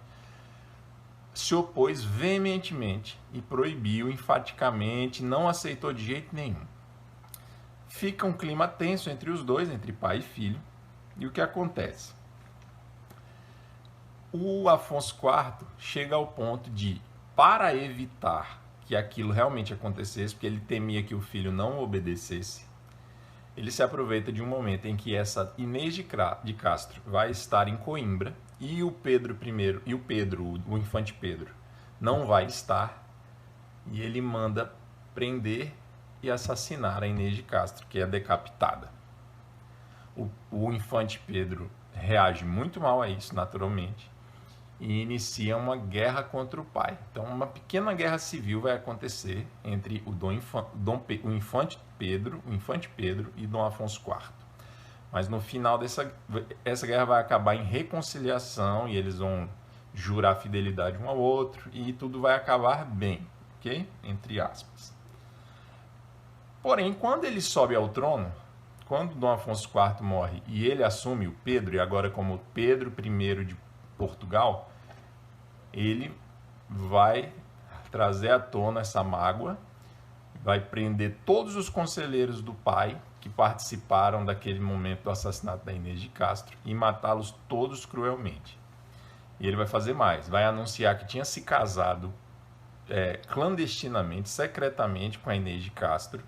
se opôs veementemente e proibiu enfaticamente, não aceitou de jeito nenhum. Fica um clima tenso entre os dois, entre pai e filho. E o que acontece? O Afonso IV chega ao ponto de, para evitar que aquilo realmente acontecesse, porque ele temia que o filho não obedecesse, ele se aproveita de um momento em que essa Inês de Castro vai estar em Coimbra e o o infante Pedro, não vai estar, e ele manda prender e assassinar a Inês de Castro, que é decapitada. O infante Pedro reage muito mal a isso, naturalmente, e inicia uma guerra contra o pai. Então, uma pequena guerra civil vai acontecer entre o infante Pedro e Dom Afonso IV. Mas no final essa guerra vai acabar em reconciliação e eles vão jurar fidelidade um ao outro e tudo vai acabar bem, ok? Entre aspas. Porém, quando ele sobe ao trono, quando Dom Afonso IV morre e ele assume o Pedro, e agora como Pedro I de Portugal, ele vai trazer à tona essa mágoa, vai prender todos os conselheiros do pai que participaram daquele momento do assassinato da Inês de Castro e matá-los todos cruelmente. E ele vai fazer mais, vai anunciar que tinha se casado clandestinamente, secretamente com a Inês de Castro.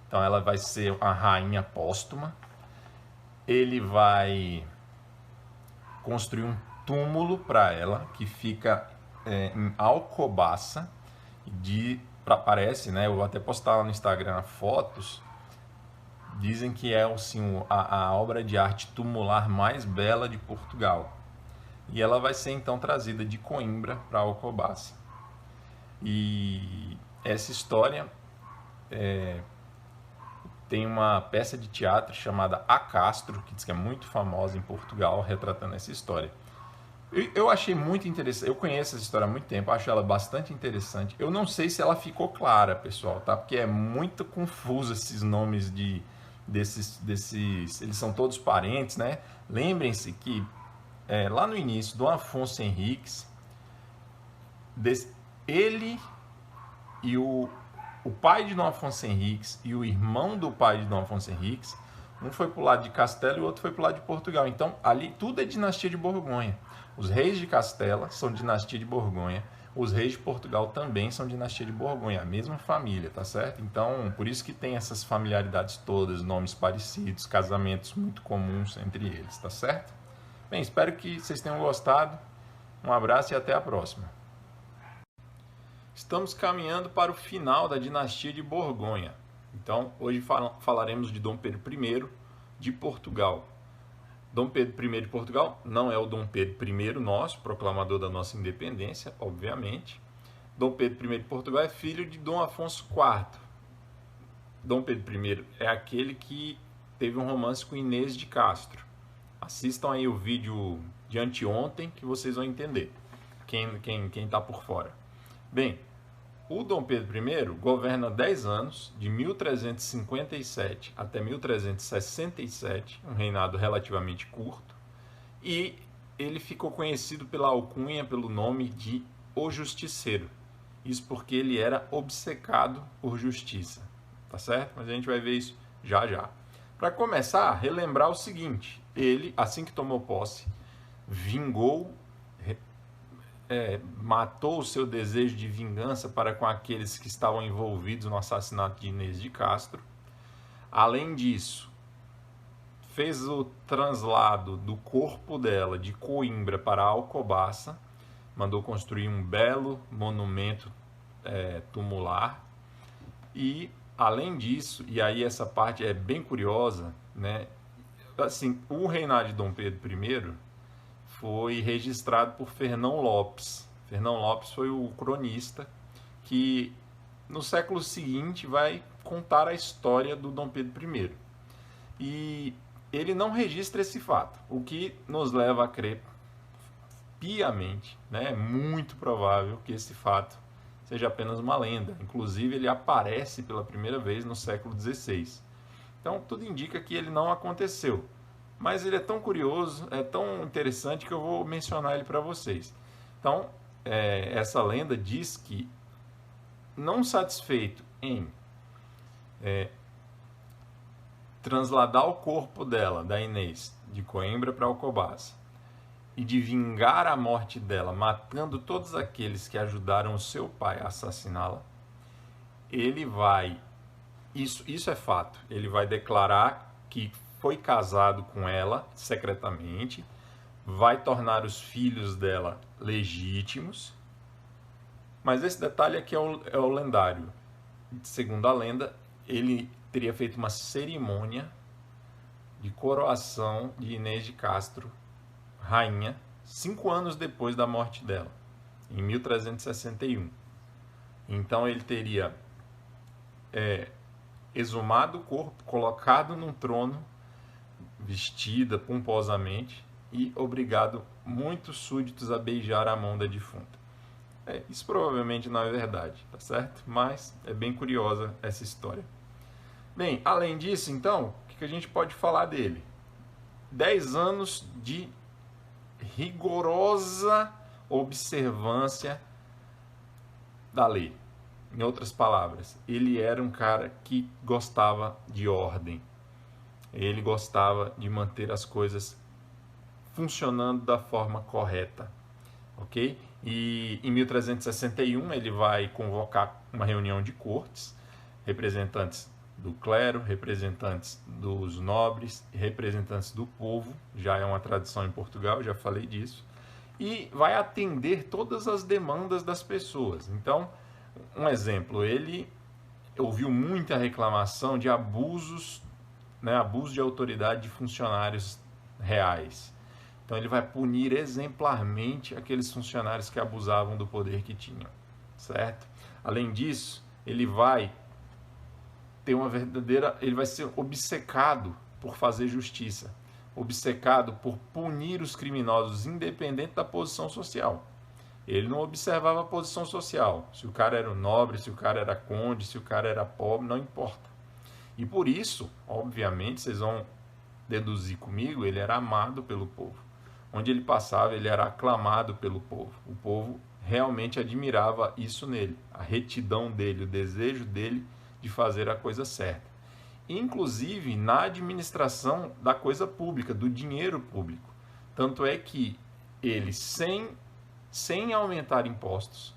Então ela vai ser a rainha póstuma. Ele vai construir um túmulo para ela, que fica em Alcobaça, parece, né? Eu vou até postar lá no Instagram fotos, dizem que é assim, a obra de arte tumular mais bela de Portugal. E ela vai ser então trazida de Coimbra para Alcobaça. E essa história tem uma peça de teatro chamada A Castro, que diz que é muito famosa em Portugal, retratando essa história. Eu achei muito interessante, eu conheço essa história há muito tempo, acho ela bastante interessante. Eu não sei se ela ficou clara, pessoal, tá? Porque é muito confuso esses nomes desses, eles são todos parentes, né? Lembrem-se que lá no início, Dom Afonso Henriques, ele e o pai de Dom Afonso Henriques e o irmão do pai de Dom Afonso Henriques, um foi para o lado de Castela e o outro foi para o lado de Portugal. Então, ali tudo é dinastia de Borgonha. Os reis de Castela são dinastia de Borgonha, os reis de Portugal também são dinastia de Borgonha, a mesma família, tá certo? Então, por isso que tem essas familiaridades todas, nomes parecidos, casamentos muito comuns entre eles, tá certo? Bem, espero que vocês tenham gostado. Um abraço e até a próxima. Estamos caminhando para o final da dinastia de Borgonha. Então, hoje falaremos de Dom Pedro I de Portugal. Dom Pedro I de Portugal não é o Dom Pedro I nosso, proclamador da nossa independência, obviamente. Dom Pedro I de Portugal é filho de Dom Afonso IV. Dom Pedro I é aquele que teve um romance com Inês de Castro. Assistam aí o vídeo de anteontem que vocês vão entender, quem está por fora. Bem, o Dom Pedro I governa 10 anos, de 1357 até 1367, um reinado relativamente curto, e ele ficou conhecido pela alcunha, pelo nome de O Justiceiro. Isso porque ele era obcecado por justiça, tá certo? Mas a gente vai ver isso já já. Para começar, relembrar o seguinte: ele, assim que tomou posse, vingou, matou o seu desejo de vingança para com aqueles que estavam envolvidos no assassinato de Inês de Castro. Além disso, fez o translado do corpo dela de Coimbra para Alcobaça, mandou construir um belo monumento tumular e, além disso, e aí essa parte é bem curiosa, né? Assim, o reinado de Dom Pedro I foi registrado por Fernão Lopes. Fernão Lopes foi o cronista que no século seguinte vai contar a história do Dom Pedro I. E ele não registra esse fato, o que nos leva a crer piamente, né? É muito provável que esse fato seja apenas uma lenda. Inclusive, ele aparece pela primeira vez no século XVI. Então, tudo indica que ele não aconteceu. Mas ele é tão curioso, é tão interessante que eu vou mencionar ele para vocês. Então, essa lenda diz que, não satisfeito em transladar o corpo dela, da Inês, de Coimbra para Alcobaça, e de vingar a morte dela, matando todos aqueles que ajudaram o seu pai a assassiná-la, ele vai, isso é fato, ele vai declarar que foi casado com ela secretamente, vai tornar os filhos dela legítimos, mas esse detalhe aqui é o lendário. Segundo a lenda, ele teria feito uma cerimônia de coroação de Inês de Castro, rainha, 5 anos depois da morte dela, em 1361. Então ele teria exumado o corpo, colocado num trono, vestida pomposamente, e obrigado muitos súditos a beijar a mão da defunta. Isso provavelmente não é verdade, tá certo? Mas é bem curiosa essa história. Bem, além disso, então, o que a gente pode falar dele? 10 anos de rigorosa observância da lei. Em outras palavras, ele era um cara que gostava de ordem. Ele gostava de manter as coisas funcionando da forma correta, ok? E em 1361 ele vai convocar uma reunião de cortes, representantes do clero, representantes dos nobres, representantes do povo, já é uma tradição em Portugal, já falei disso, e vai atender todas as demandas das pessoas. Então, um exemplo, ele ouviu muita reclamação de abusos, né, abuso de autoridade de funcionários reais. Então ele vai punir exemplarmente aqueles funcionários que abusavam do poder que tinham, certo? Além disso, ele vai ter ele vai ser obcecado por fazer justiça, obcecado por punir os criminosos independente da posição social. Ele não observava a posição social, se o cara era nobre, se o cara era conde, se o cara era pobre, não importa. E por isso, obviamente, vocês vão deduzir comigo, ele era amado pelo povo. Onde ele passava, ele era aclamado pelo povo. O povo realmente admirava isso nele, a retidão dele, o desejo dele de fazer a coisa certa. Inclusive na administração da coisa pública, do dinheiro público. Tanto é que ele, sem aumentar impostos,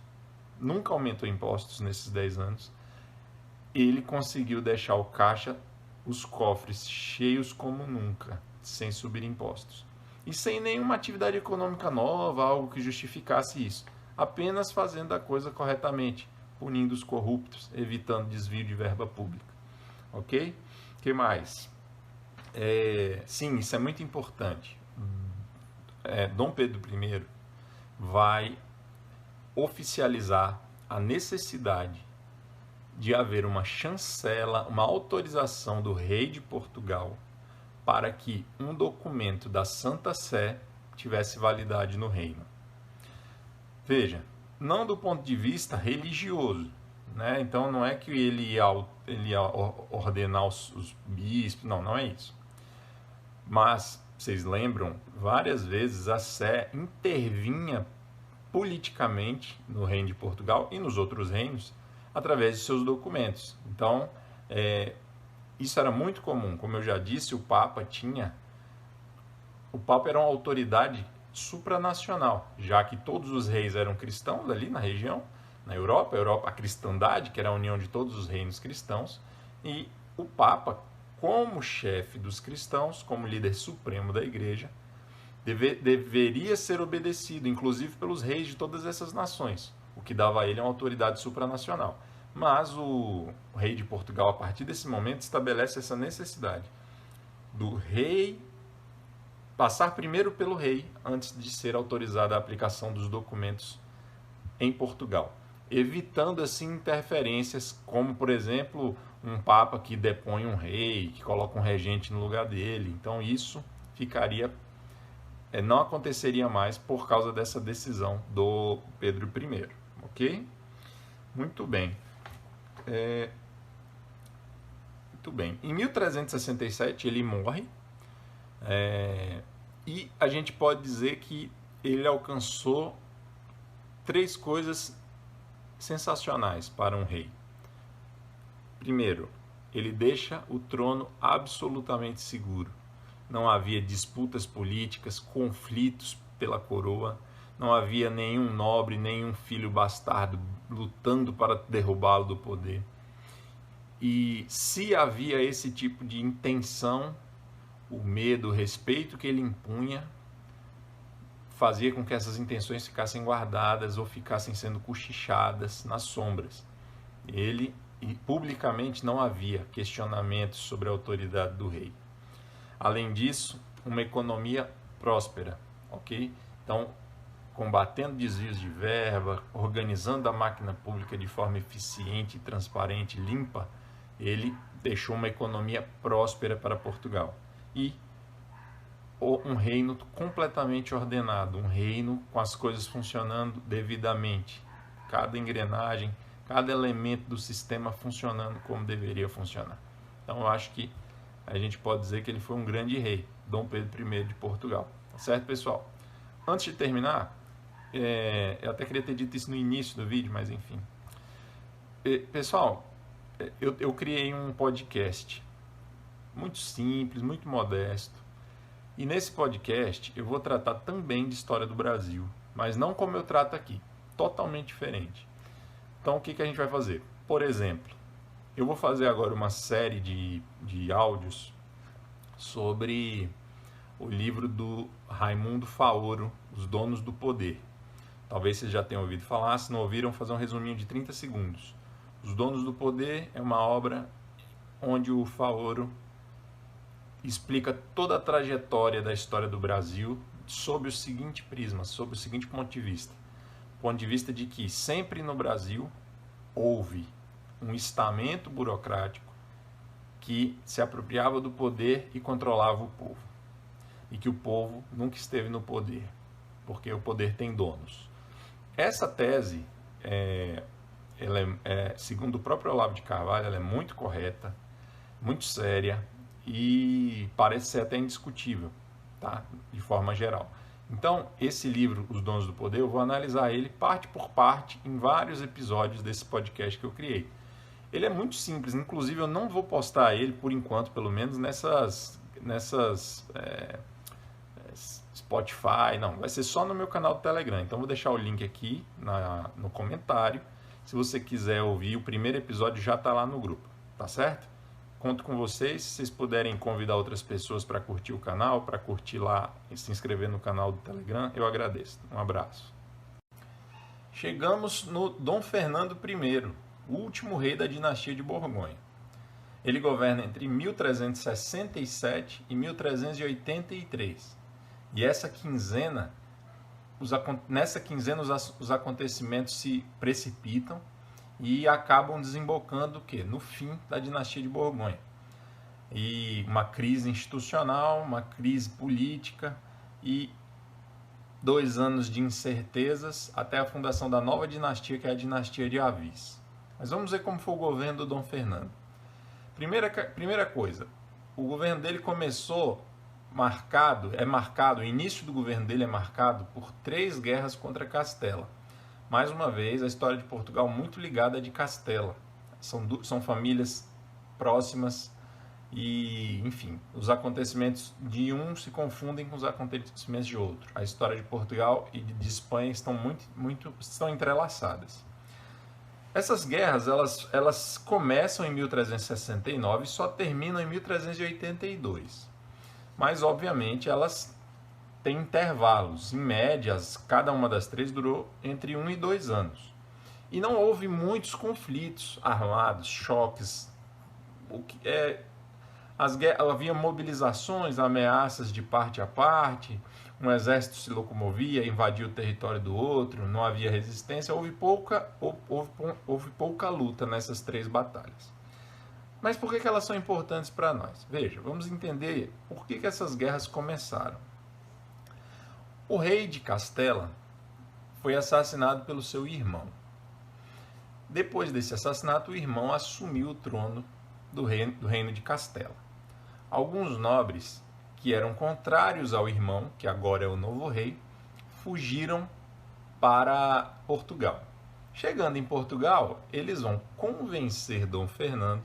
nunca aumentou impostos nesses 10 anos, ele conseguiu deixar o caixa, os cofres cheios como nunca, sem subir impostos. E sem nenhuma atividade econômica nova, algo que justificasse isso. Apenas fazendo a coisa corretamente, punindo os corruptos, evitando desvio de verba pública. Ok? O que mais? Sim, isso é muito importante. Dom Pedro I vai oficializar a necessidade de haver uma chancela, uma autorização do rei de Portugal para que um documento da Santa Sé tivesse validade no reino. Veja, não do ponto de vista religioso, né? Então não é que ele ia ordenar os bispos, não é isso. Mas, vocês lembram, várias vezes a Sé intervinha politicamente no reino de Portugal e nos outros reinos através de seus documentos. Então, isso era muito comum. Como eu já disse, o Papa era uma autoridade supranacional, já que todos os reis eram cristãos ali na região, na Europa, a cristandade, que era a união de todos os reinos cristãos, e o Papa, como chefe dos cristãos, como líder supremo da igreja, deveria ser obedecido, inclusive pelos reis de todas essas nações, o que dava a ele uma autoridade supranacional. Mas o rei de Portugal, a partir desse momento, estabelece essa necessidade do rei passar primeiro pelo rei antes de ser autorizada a aplicação dos documentos em Portugal, evitando assim interferências como, por exemplo, um papa que depõe um rei, que coloca um regente no lugar dele. Então isso não aconteceria mais por causa dessa decisão do Pedro I, ok? Muito bem. Muito bem. Em 1367 ele morre, e a gente pode dizer que ele alcançou 3 coisas sensacionais para um rei. Primeiro, ele deixa o trono absolutamente seguro. Não havia disputas políticas, conflitos pela coroa, não havia nenhum nobre, nenhum filho bastardo lutando para derrubá-lo do poder. E se havia esse tipo de intenção, o medo, o respeito que ele impunha, fazia com que essas intenções ficassem guardadas ou ficassem sendo cochichadas nas sombras. E publicamente não havia questionamentos sobre a autoridade do rei. Além disso, uma economia próspera, ok? Então, combatendo desvios de verba, organizando a máquina pública de forma eficiente, transparente, limpa, ele deixou uma economia próspera para Portugal. E um reino completamente ordenado, um reino com as coisas funcionando devidamente, cada engrenagem, cada elemento do sistema funcionando como deveria funcionar. Então eu acho que a gente pode dizer que ele foi um grande rei, Dom Pedro I de Portugal. Tá certo, pessoal? Antes de terminar, eu até queria ter dito isso no início do vídeo, mas enfim. Pessoal, eu criei um podcast muito simples, muito modesto. E nesse podcast eu vou tratar também de história do Brasil, mas não como eu trato aqui, totalmente diferente. Então o que a gente vai fazer? Por exemplo, eu vou fazer agora uma série de áudios sobre o livro do Raimundo Faoro, Os Donos do Poder. Talvez vocês já tenham ouvido falar, se não ouviram, vou fazer um resuminho de 30 segundos. Os Donos do Poder é uma obra onde o Faoro explica toda a trajetória da história do Brasil sob o seguinte prisma, sob o seguinte ponto de vista. Ponto de vista de que sempre no Brasil houve um estamento burocrático que se apropriava do poder e controlava o povo. E que o povo nunca esteve no poder, porque o poder tem donos. Essa tese, segundo o próprio Olavo de Carvalho, ela é muito correta, muito séria, e parece ser até indiscutível, tá? De forma geral. Então, esse livro, Os Donos do Poder, eu vou analisar ele parte por parte em vários episódios desse podcast que eu criei. Ele é muito simples, inclusive eu não vou postar ele, por enquanto, pelo menos, nessas Spotify, não, vai ser só no meu canal do Telegram. Então, vou deixar o link aqui no comentário. Se você quiser ouvir, o primeiro episódio já está lá no grupo, tá certo? Conto com vocês, se vocês puderem convidar outras pessoas para curtir o canal, para curtir lá e se inscrever no canal do Telegram, eu agradeço. Um abraço. Chegamos no Dom Fernando I, o último rei da dinastia de Borgonha. Ele governa entre 1367 e 1383. E nessa quinzena os acontecimentos se precipitam e acabam desembocando o quê? No fim da dinastia de Borgonha. E uma crise institucional, uma crise política e 2 anos de incertezas até a fundação da nova dinastia, que é a dinastia de Avis. Mas vamos ver como foi o governo do Dom Fernando. Primeira coisa, o governo dele começou marcado, o início do governo dele é marcado por 3 guerras contra Castela. Mais uma vez, a história de Portugal muito ligada a de Castela. São famílias próximas e, enfim, os acontecimentos de um se confundem com os acontecimentos de outro. A história de Portugal e de Espanha estão entrelaçadas. Essas guerras, elas começam em 1369 e só terminam em 1382. Mas, obviamente, elas têm intervalos. Em média, cada uma das 3 durou entre 1 e 2 anos. E não houve muitos conflitos armados, choques. Havia mobilizações, ameaças de parte a parte, um exército se locomovia, invadia o território do outro, não havia resistência, houve pouca luta nessas 3 batalhas. Mas por que elas são importantes para nós? Veja, vamos entender por que essas guerras começaram. O rei de Castela foi assassinado pelo seu irmão. Depois desse assassinato, o irmão assumiu o trono do reino de Castela. Alguns nobres, que eram contrários ao irmão, que agora é o novo rei, fugiram para Portugal. Chegando em Portugal, eles vão convencer Dom Fernando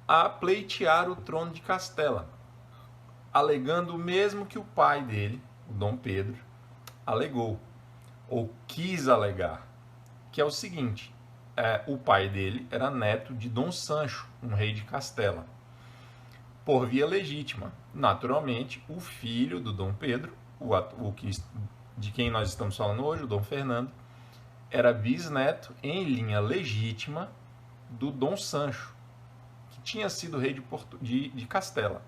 a pleitear o trono de Castela, alegando o mesmo que o pai dele, o Dom Pedro, alegou, ou quis alegar, que é o seguinte: o pai dele era neto de Dom Sancho, um rei de Castela, por via legítima. Naturalmente, o filho do Dom Pedro, de quem nós estamos falando hoje, o Dom Fernando, era bisneto em linha legítima do Dom Sancho, que tinha sido rei de Castela.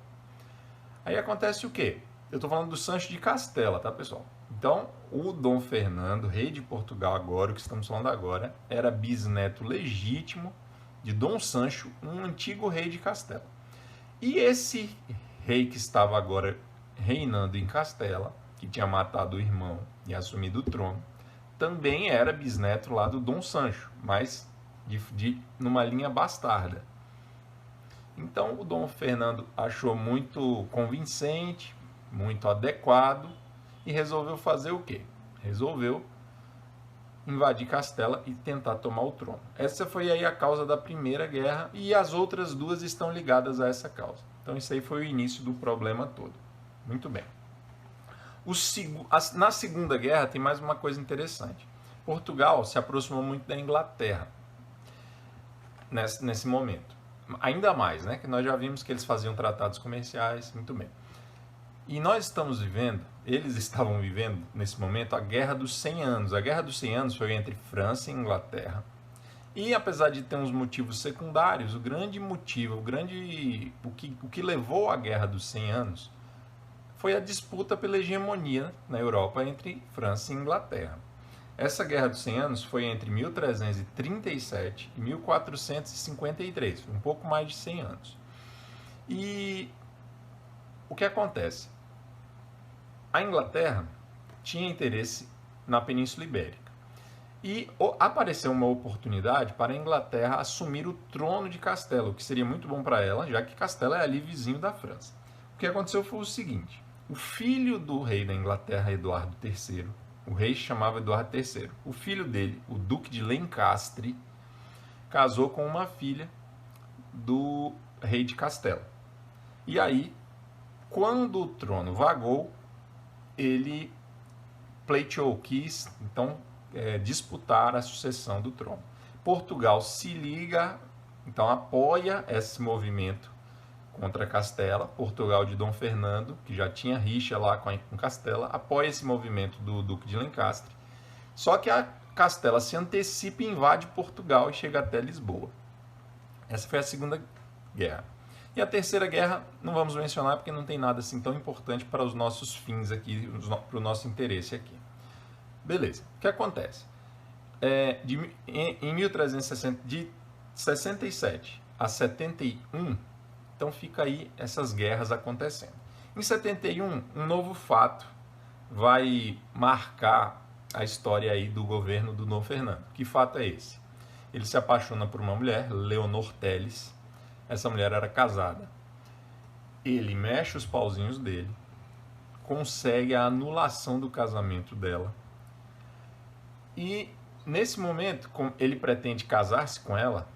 Aí acontece o quê? Eu estou falando do Sancho de Castela, tá, pessoal? Então, o Dom Fernando, rei de Portugal agora, o que estamos falando agora, era bisneto legítimo de Dom Sancho, um antigo rei de Castela. E esse rei que estava agora reinando em Castela, que tinha matado o irmão e assumido o trono, também era bisneto lá do Dom Sancho, mas numa linha bastarda. Então o Dom Fernando achou muito convincente, muito adequado e resolveu fazer o quê? Resolveu invadir Castela e tentar tomar o trono. Essa foi aí a causa da Primeira Guerra e as outras 2 estão ligadas a essa causa. Então isso aí foi o início do problema todo. Muito bem. Na Segunda Guerra tem mais uma coisa interessante. Portugal se aproximou muito da Inglaterra nesse momento. Ainda mais, né? Que nós já vimos que eles faziam tratados comerciais, muito bem. E eles estavam vivendo, nesse momento, a Guerra dos 100 Anos. A Guerra dos 100 Anos foi entre França e Inglaterra. E, apesar de ter uns motivos secundários, o grande motivo, o que levou à Guerra dos 100 Anos foi a disputa pela hegemonia na Europa entre França e Inglaterra. Essa Guerra dos 100 Anos foi entre 1337 e 1453, um pouco mais de 100 anos. E o que acontece? A Inglaterra tinha interesse na Península Ibérica. E apareceu uma oportunidade para a Inglaterra assumir o trono de Castela, o que seria muito bom para ela, já que Castela é ali vizinho da França. O que aconteceu foi o seguinte: o filho do rei da Inglaterra, Eduardo III, o rei se chamava Eduardo III, o filho dele, o Duque de Lencastre, casou com uma filha do rei de Castela. E aí, quando o trono vagou, ele quis então disputar a sucessão do trono. Portugal se liga, então apoia esse movimento contra Castela. Portugal de Dom Fernando, que já tinha rixa lá com Castela, apoia esse movimento do Duque de Lencastre. Só que a Castela se antecipa e invade Portugal e chega até Lisboa. Essa foi a Segunda Guerra. E a Terceira Guerra não vamos mencionar porque não tem nada assim tão importante para os nossos fins aqui, para o nosso interesse aqui. Beleza, o que acontece? Em 1360, de 67 a 71, então fica aí essas guerras acontecendo. Em 71, um novo fato vai marcar a história aí do governo do Dom Fernando. Que fato é esse? Ele se apaixona por uma mulher, Leonor Teles. Essa mulher era casada. ele mexe os pauzinhos dele, consegue a anulação do casamento dela. E nesse momento, ele pretende casar-se com ela,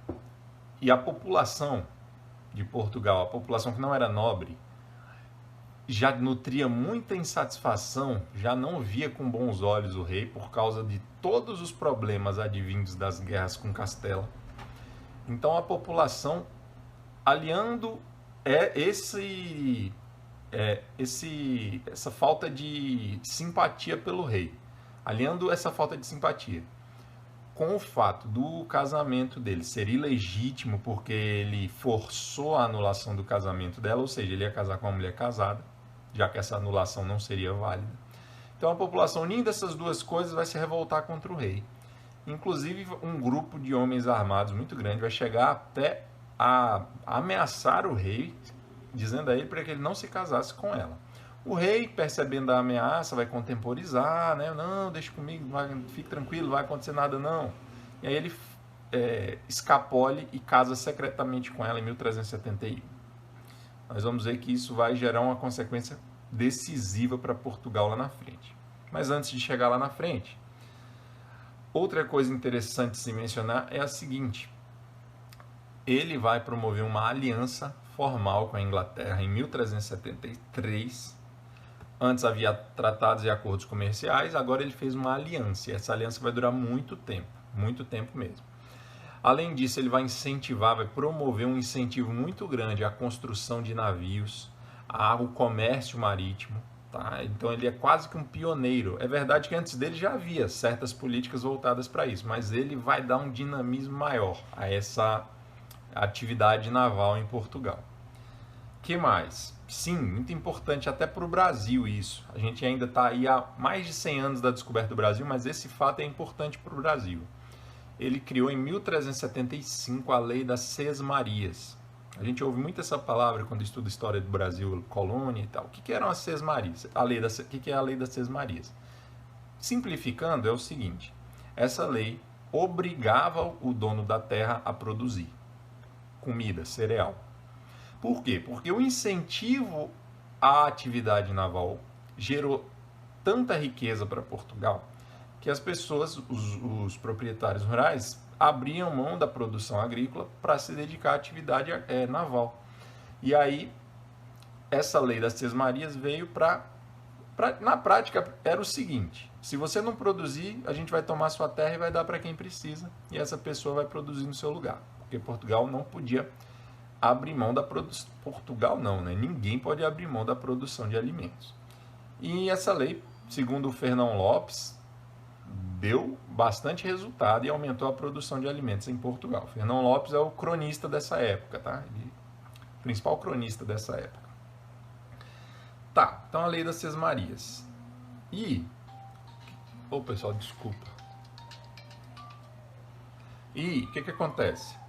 e a população de Portugal, a população que não era nobre, já nutria muita insatisfação, já não via com bons olhos o rei por causa de todos os problemas advindos das guerras com Castela. Então a população, aliando essa falta de simpatia pelo rei, aliando essa falta de simpatia com o fato do casamento dele ser ilegítimo porque ele forçou a anulação do casamento dela, ou seja, ele ia casar com uma mulher casada, já que essa anulação não seria válida. Então a população, unindo essas duas coisas, vai se revoltar contra o rei. Inclusive, um grupo de homens armados muito grande vai chegar até a ameaçar o rei, dizendo a ele para que ele não se casasse com ela. O rei, percebendo a ameaça, vai contemporizar, né? Não, deixa comigo, fique tranquilo, não vai acontecer nada não. E aí ele escapole e casa secretamente com ela em 1371. Nós vamos ver que isso vai gerar uma consequência decisiva para Portugal lá na frente. Mas antes de chegar lá na frente, outra coisa interessante de se mencionar é a seguinte: ele vai promover uma aliança formal com a Inglaterra em 1373. Antes havia tratados e acordos comerciais, agora ele fez uma aliança, e essa aliança vai durar muito tempo mesmo. Além disso, ele vai incentivar, vai promover um incentivo muito grande à construção de navios, ao comércio marítimo, tá? Então ele é quase que um pioneiro. É verdade que antes dele já havia certas políticas voltadas para isso, mas ele vai dar um dinamismo maior a essa atividade naval em Portugal. Que mais? Sim, muito importante até para o Brasil isso. A gente ainda está aí há mais de 100 anos da descoberta do Brasil, mas esse fato é importante para o Brasil. Ele criou em 1375 a Lei das Sesmarias. A gente ouve muito essa palavra quando estuda a história do Brasil, colônia e tal. O que eram as Sesmarias? O que é a Lei das Sesmarias? Simplificando, é o seguinte: essa lei obrigava o dono da terra a produzir comida, cereal. Por quê? Porque o incentivo à atividade naval gerou tanta riqueza para Portugal que as pessoas, os proprietários rurais, abriam mão da produção agrícola para se dedicar à atividade naval. E aí, essa lei das Sesmarias veio na prática, era o seguinte: se você não produzir, a gente vai tomar sua terra e vai dar para quem precisa, e essa pessoa vai produzir no seu lugar. Porque Portugal não podia abrir mão da produção. Portugal não, né? Ninguém pode abrir mão da produção de alimentos. E essa lei, segundo o Fernão Lopes, deu bastante resultado e aumentou a produção de alimentos em Portugal. Fernão Lopes é o cronista dessa época, tá? O principal cronista dessa época. Tá, então a Lei das Sesmarias. Pessoal, desculpa. E o que acontece?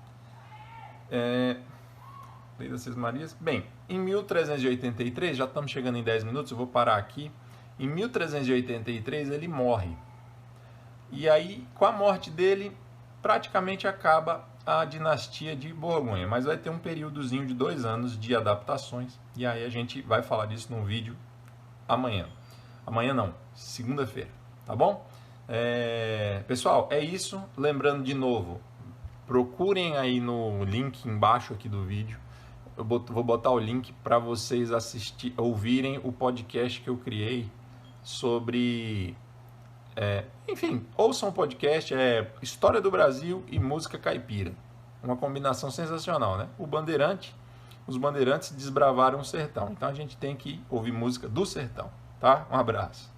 Lei das Sesmarias. Bem, em 1383, já estamos chegando em 10 minutos, eu vou parar aqui. Em 1383 ele morre. E aí, com a morte dele, praticamente acaba a dinastia de Borgonha. Mas vai ter um períodozinho de 2 anos de adaptações. E aí a gente vai falar disso num vídeo amanhã. Amanhã não, segunda-feira, tá bom? Pessoal, é isso. Lembrando de novo, procurem aí no link embaixo aqui do vídeo. Eu vou botar o link para vocês ouvirem o podcast que eu criei sobre... enfim, ouçam um podcast, História do Brasil e Música Caipira. Uma combinação sensacional, né? Os bandeirantes desbravaram o sertão. Então a gente tem que ouvir música do sertão, tá? Um abraço.